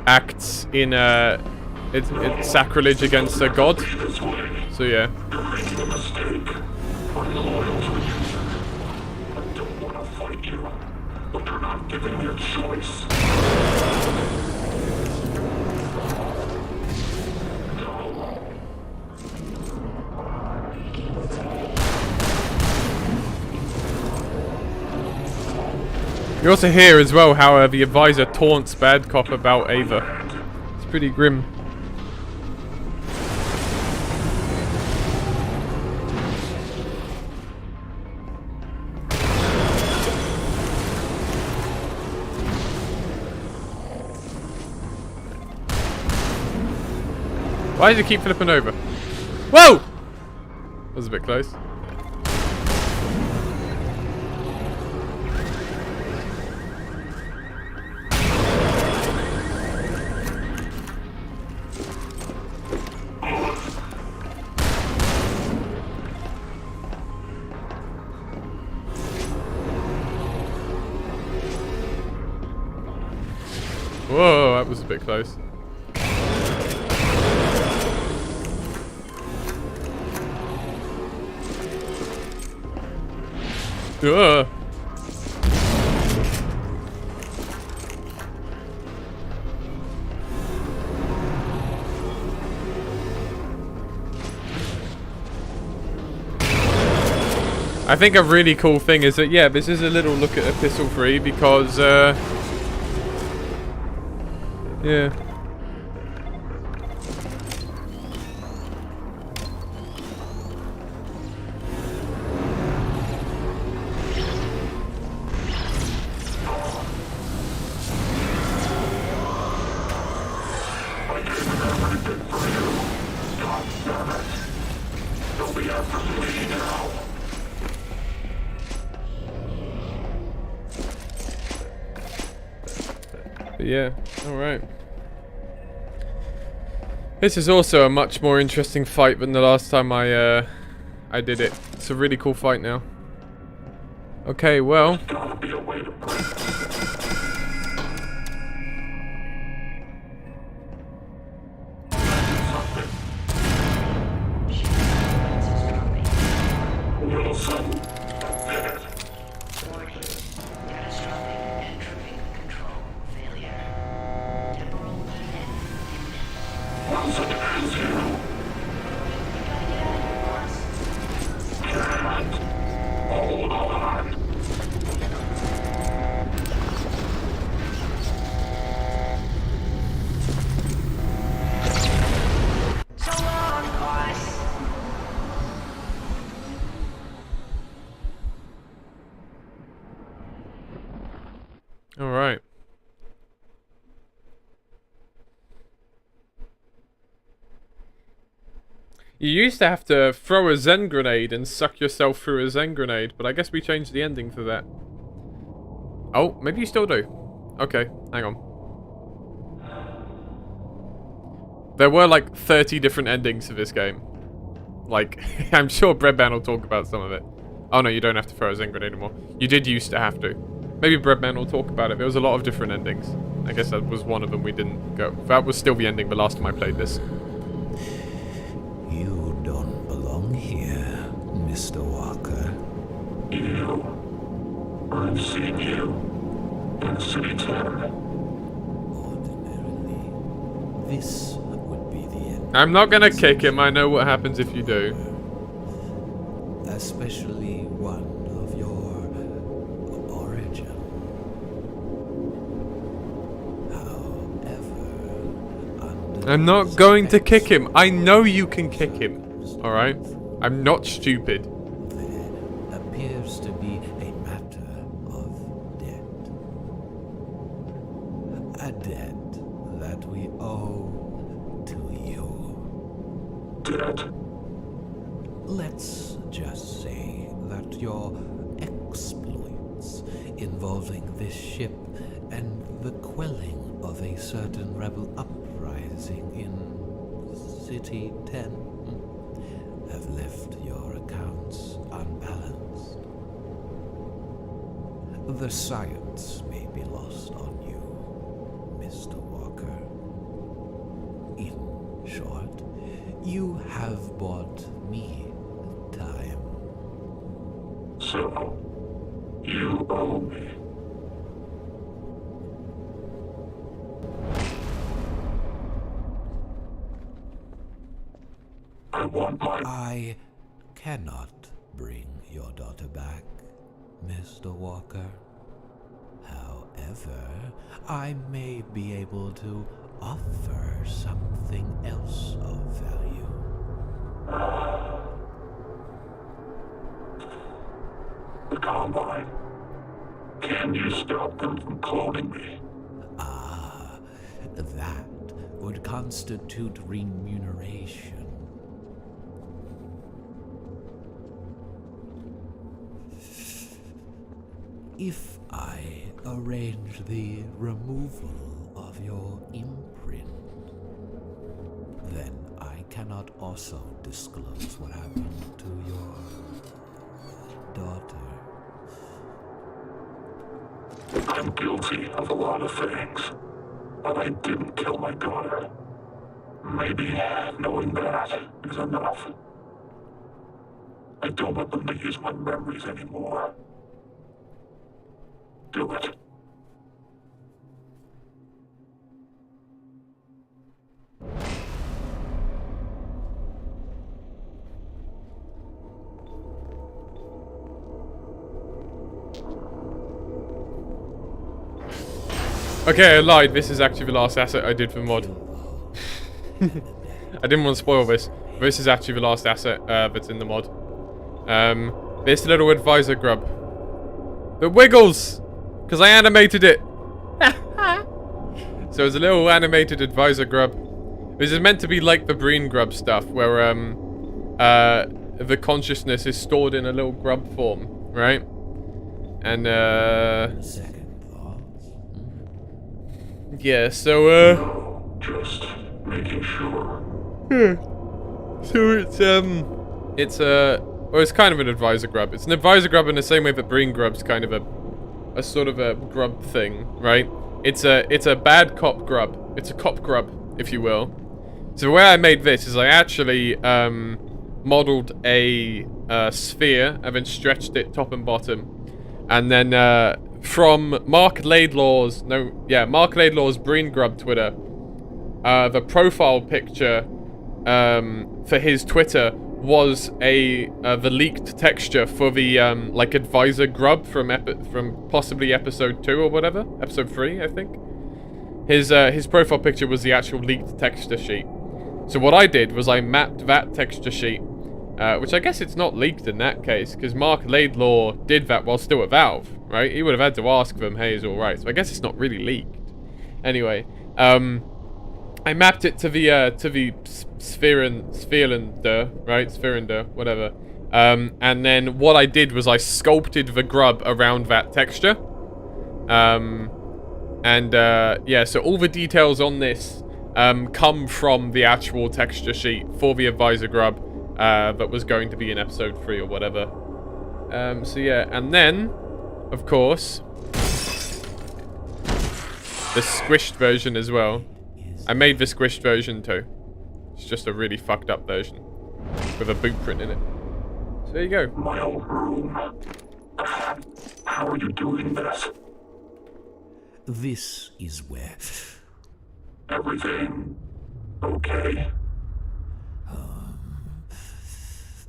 acts in it's sacrilege against a god. So yeah. You're making a mistake. I'm loyal to you. I don't want to fight you, but you're not giving me a choice. You also hear as well how the advisor taunts Bad Cop about Ava. It's pretty grim. Why does it keep flipping over? Whoa! That was a bit close. Whoa, that was a bit close. Ugh. I think a really cool thing is that, yeah, this is a little look at Epistle 3 because, yeah. But yeah, alright. This is also a much more interesting fight than the last time I did it. It's a really cool fight now. Okay, well. Alright. You used to have to throw a Zen grenade and suck yourself through a Zen grenade, but I guess we changed the ending for that. Oh, maybe you still do. Okay, hang on. There were like 30 different endings to this game. Like, I'm sure Breadman will talk about some of it. Oh no, you don't have to throw a Zen grenade anymore. You did used to have to. Maybe Breadman will talk about it. There was a lot of different endings. I guess that was one of them we didn't go. That was still the ending the last time I played this. You don't belong here, Mr. Walker. You. I've seen you. In City 10. Ordinarily, this would be the end. I'm not gonna kick him. I know what happens if you do. Especially one of your origin. However, I'm not going to kick him. I know you can kick him. Alright? I'm not stupid. there appears to be a matter of debt. A debt that we owe to you. Dead. Let's just say that your exploits involving this ship and the quelling of a certain rebel uprising in City 10 have left your accounts unbalanced. The science may be lost on you, Mr. Walker. In short, you have bought me time. So, you owe me. I want my... I cannot bring your daughter back, Mr. Walker. However, I may be able to offer something else of value. The Combine. Can you stop them from cloning me? Ah, that would constitute remuneration. If I arrange the removal of your imprint, then I cannot also disclose what happened to your daughter. I'm guilty of a lot of things, but I didn't kill my daughter. Maybe knowing that is enough. I don't want them to use my memories anymore. Do it. Okay, I lied. This is actually the last asset I did for the mod. I didn't want to spoil this. This is actually the last asset that's in the mod. This little advisor grub. The wiggles! Because I animated it. So it's a little animated advisor grub. This is meant to be like the Breen grub stuff, where the consciousness is stored in a little grub form, right? And Second thoughts? yeah, so Just making sure. so it's well, it's kind of an advisor grub. It's an advisor grub in the same way that Breen grub's kind of a sort of a grub thing, right? It's a bad cop grub. It's a cop grub, if you will. So the way I made this is I actually modeled a sphere and then stretched it top and bottom, and then from Mark Laidlaw's Breen grub Twitter, the profile picture for his Twitter was the leaked texture for the like advisor grub from possibly episode 2 or whatever, episode 3 I think. His profile picture was the actual leaked texture sheet. So what I did was I mapped that texture sheet, which I guess it's not leaked in that case, because Mark Laidlaw did that while still at Valve, right? He would have had to ask them, hey, is it alright? So I guess it's not really leaked. Anyway, I mapped it to the spherender, right? Spherender, whatever. And then what I did was I sculpted the grub around that texture. Yeah, so all the details on this come from the actual texture sheet for the advisor grub that was going to be in episode 3 or whatever. So yeah, and then, of course, the squished version as well. I made the squished version too. It's just a really fucked up version with a boot print in it. So there you go. My old room. How are you doing this? This is where... Everything okay?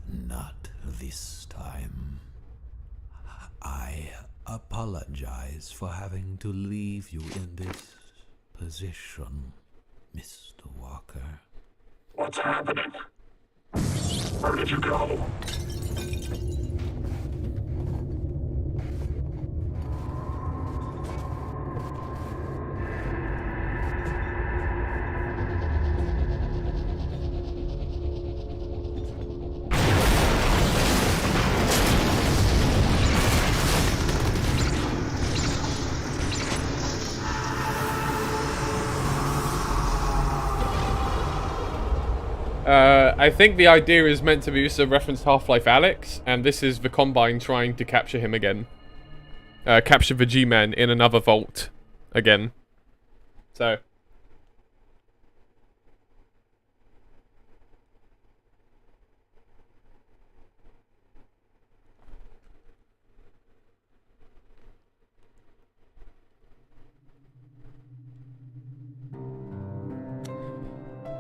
Not this time. I apologize for having to leave you in this position, Mr. Walker. What's happening? Where did you go? I think the idea is meant to be just a reference to Half-Life Alyx, and this is the Combine trying to capture him again. Capture the G-Man in another vault again. So.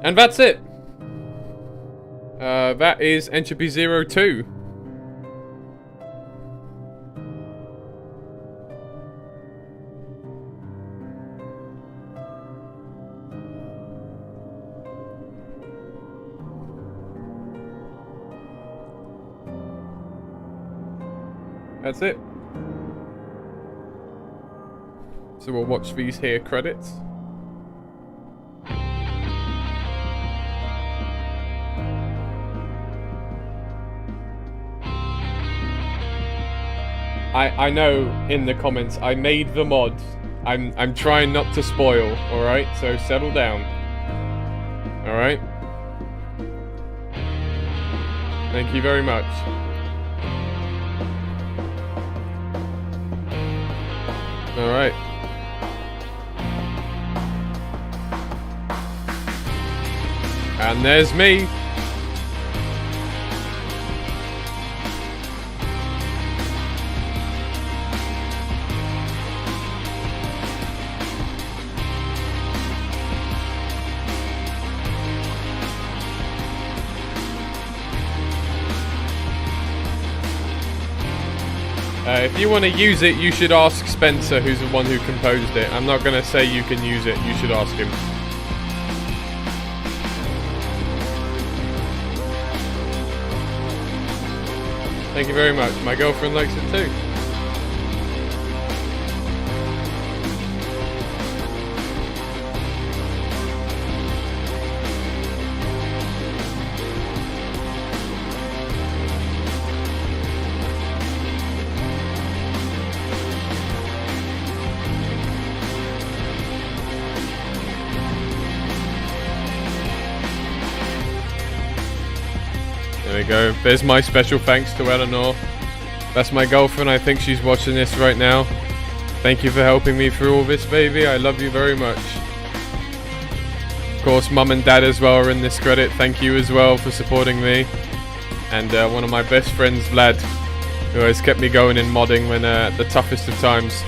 And that's it. That is Entropy 02. That's it. So we'll watch these here credits. I know in the comments I made the mod. I'm trying not to spoil, alright? So settle down. Alright? Thank you very much. Alright. And there's me. If you want to use it, you should ask Spencer, who's the one who composed it. I'm not going to say you can use it, you should ask him. Thank you very much. My girlfriend likes it too. There we go. There's my special thanks to Eleanor. That's my girlfriend. I think she's watching this right now. Thank you for helping me through all this, baby. I love you very much. Of course, Mum and Dad as well are in this credit. Thank you as well for supporting me. And one of my best friends, Vlad, who has kept me going in modding when at the toughest of times.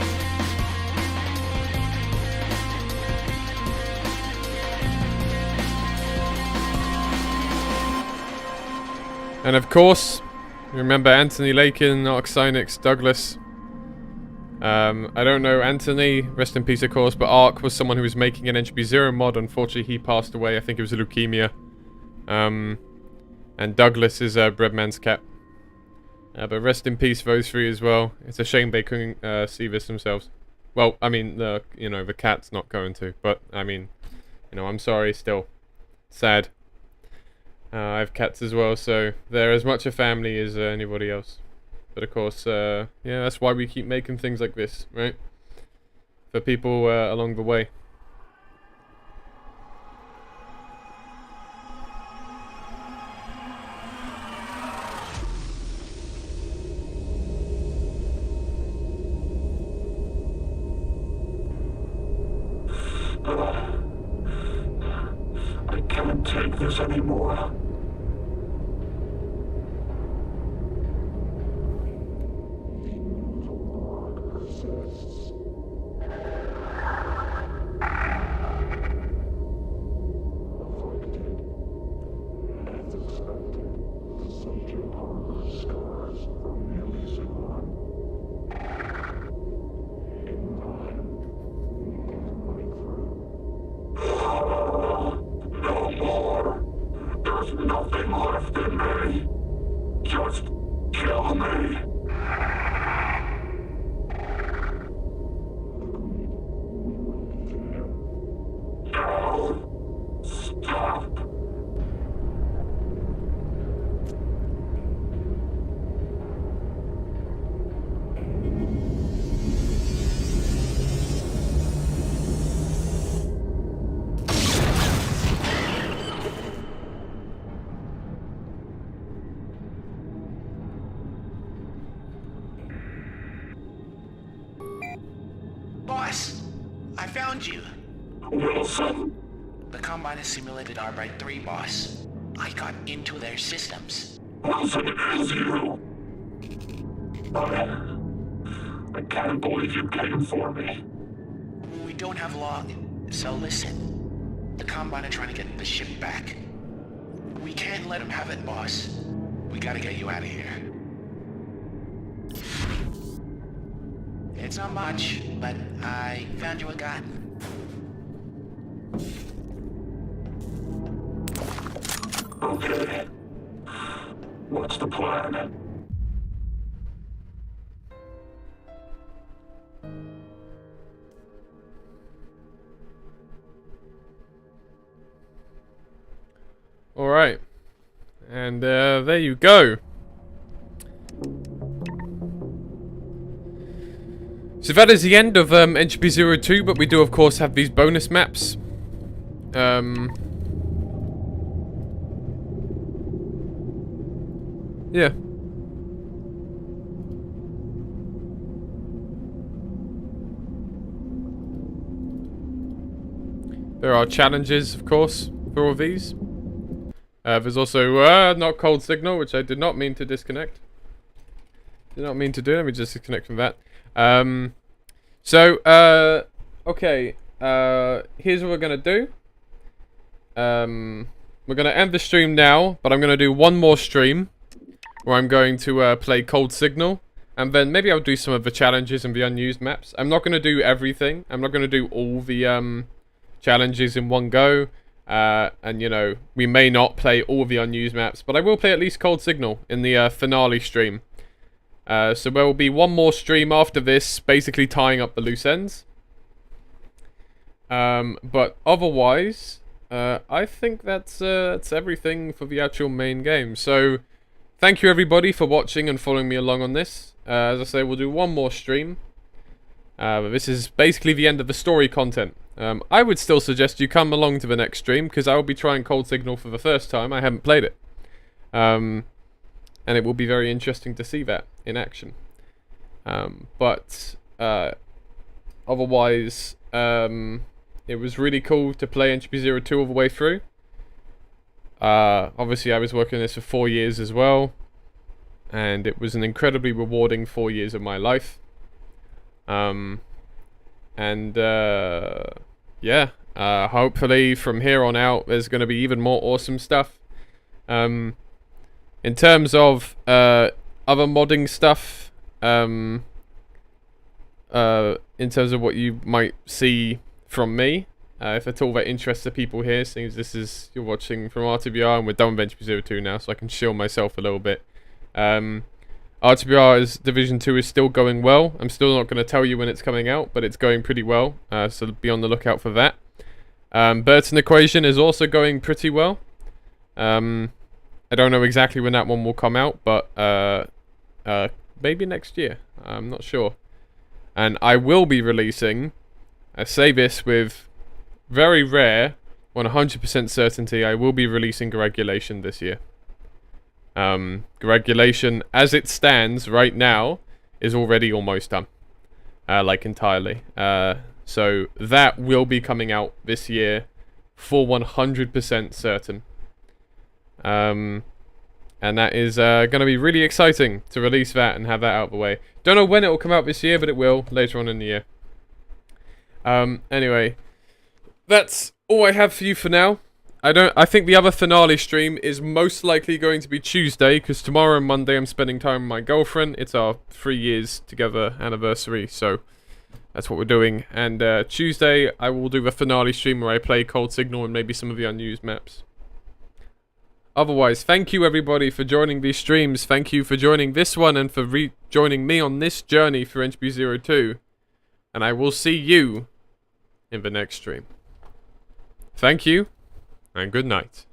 And of course, remember Anthony Lakin, Oxynix, Douglas. I don't know Anthony, rest in peace of course, but Ark was someone who was making an Entropy 0 mod. Unfortunately, he passed away. I think it was a leukemia. And Douglas is Breadman's cat. But rest in peace those three as well. It's a shame they couldn't see this themselves. Well, I mean, the cat's not going to. But, I mean, I'm sorry still. Sad. I have cats as well, so they're as much a family as anybody else. But of course, yeah, that's why we keep making things like this, right? for people along the way. I can't take this anymore. No more. There's nothing left in me. Just kill me. No. Stop. Boss, I found you. Wilson. The Combine has simulated Arbright 3, boss. I got into their systems. Wilson, it is you. I can't believe you came for me. We don't have long, so listen. The Combine are trying to get the ship back. We can't let them have it, boss. We gotta get you out of here. It's not much, but I found you a gun. Okay. What's the plan? Alright. And there you go. So that is the end of Entropy 02, but we do of course have these bonus maps. Yeah. There are challenges, of course, for all of these. There's also not cold signal, which I did not mean to disconnect. Did not mean to do. Let me just disconnect from that. Okay. Here's what we're gonna do. We're gonna end the stream now, but I'm gonna do one more stream where I'm going to play Cold Signal, and then maybe I'll do some of the challenges and the unused maps. I'm not gonna do everything. I'm not gonna do all the challenges in one go. And you know, we may not play all the unused maps, but I will play at least Cold Signal in the finale stream. So there will be one more stream after this, basically tying up the loose ends. But otherwise, I think that's everything for the actual main game. So, thank you everybody for watching and following me along on this. As I say, we'll do one more stream. But this is basically the end of the story content. I would still suggest you come along to the next stream, because I will be trying Cold Signal for the first time. I haven't played it. And it will be very interesting to see that in action. But otherwise, it was really cool to play Entropy 02 all the way through. Obviously, I was working on this for 4 years as well. And it was an incredibly rewarding 4 years of my life. Yeah, hopefully from here on out there's going to be even more awesome stuff. In terms of other modding stuff, in terms of what you might see from me, if at all that interests the people here, seeing as this is, you're watching from RTBR and we're done with Entropy 02 now, so I can shield myself a little bit. RTBR's Division 2 is still going well. I'm still not going to tell you when it's coming out, but it's going pretty well, so be on the lookout for that. Burton Equation is also going pretty well. I don't know exactly when that one will come out, but maybe next year. I'm not sure. And I will be releasing I say this with very rare, 100% certainty, I will be releasing Regulation this year. Regulation, as it stands right now, is already almost done. Like entirely. So that will be coming out this year for 100% certain. And that is going to be really exciting to release that and have that out of the way. Don't know when it will come out this year, but it will later on in the year. Anyway, that's all I have for you for now. I think the other finale stream is most likely going to be Tuesday, because tomorrow and Monday I'm spending time with my girlfriend. It's our 3 years together anniversary, so that's what we're doing. And Tuesday I will do the finale stream where I play Cold Signal and maybe some of the unused maps. Otherwise, thank you everybody for joining these streams. Thank you for joining this one and for joining me on this journey for Entropy 02. And I will see you in the next stream. Thank you, and good night.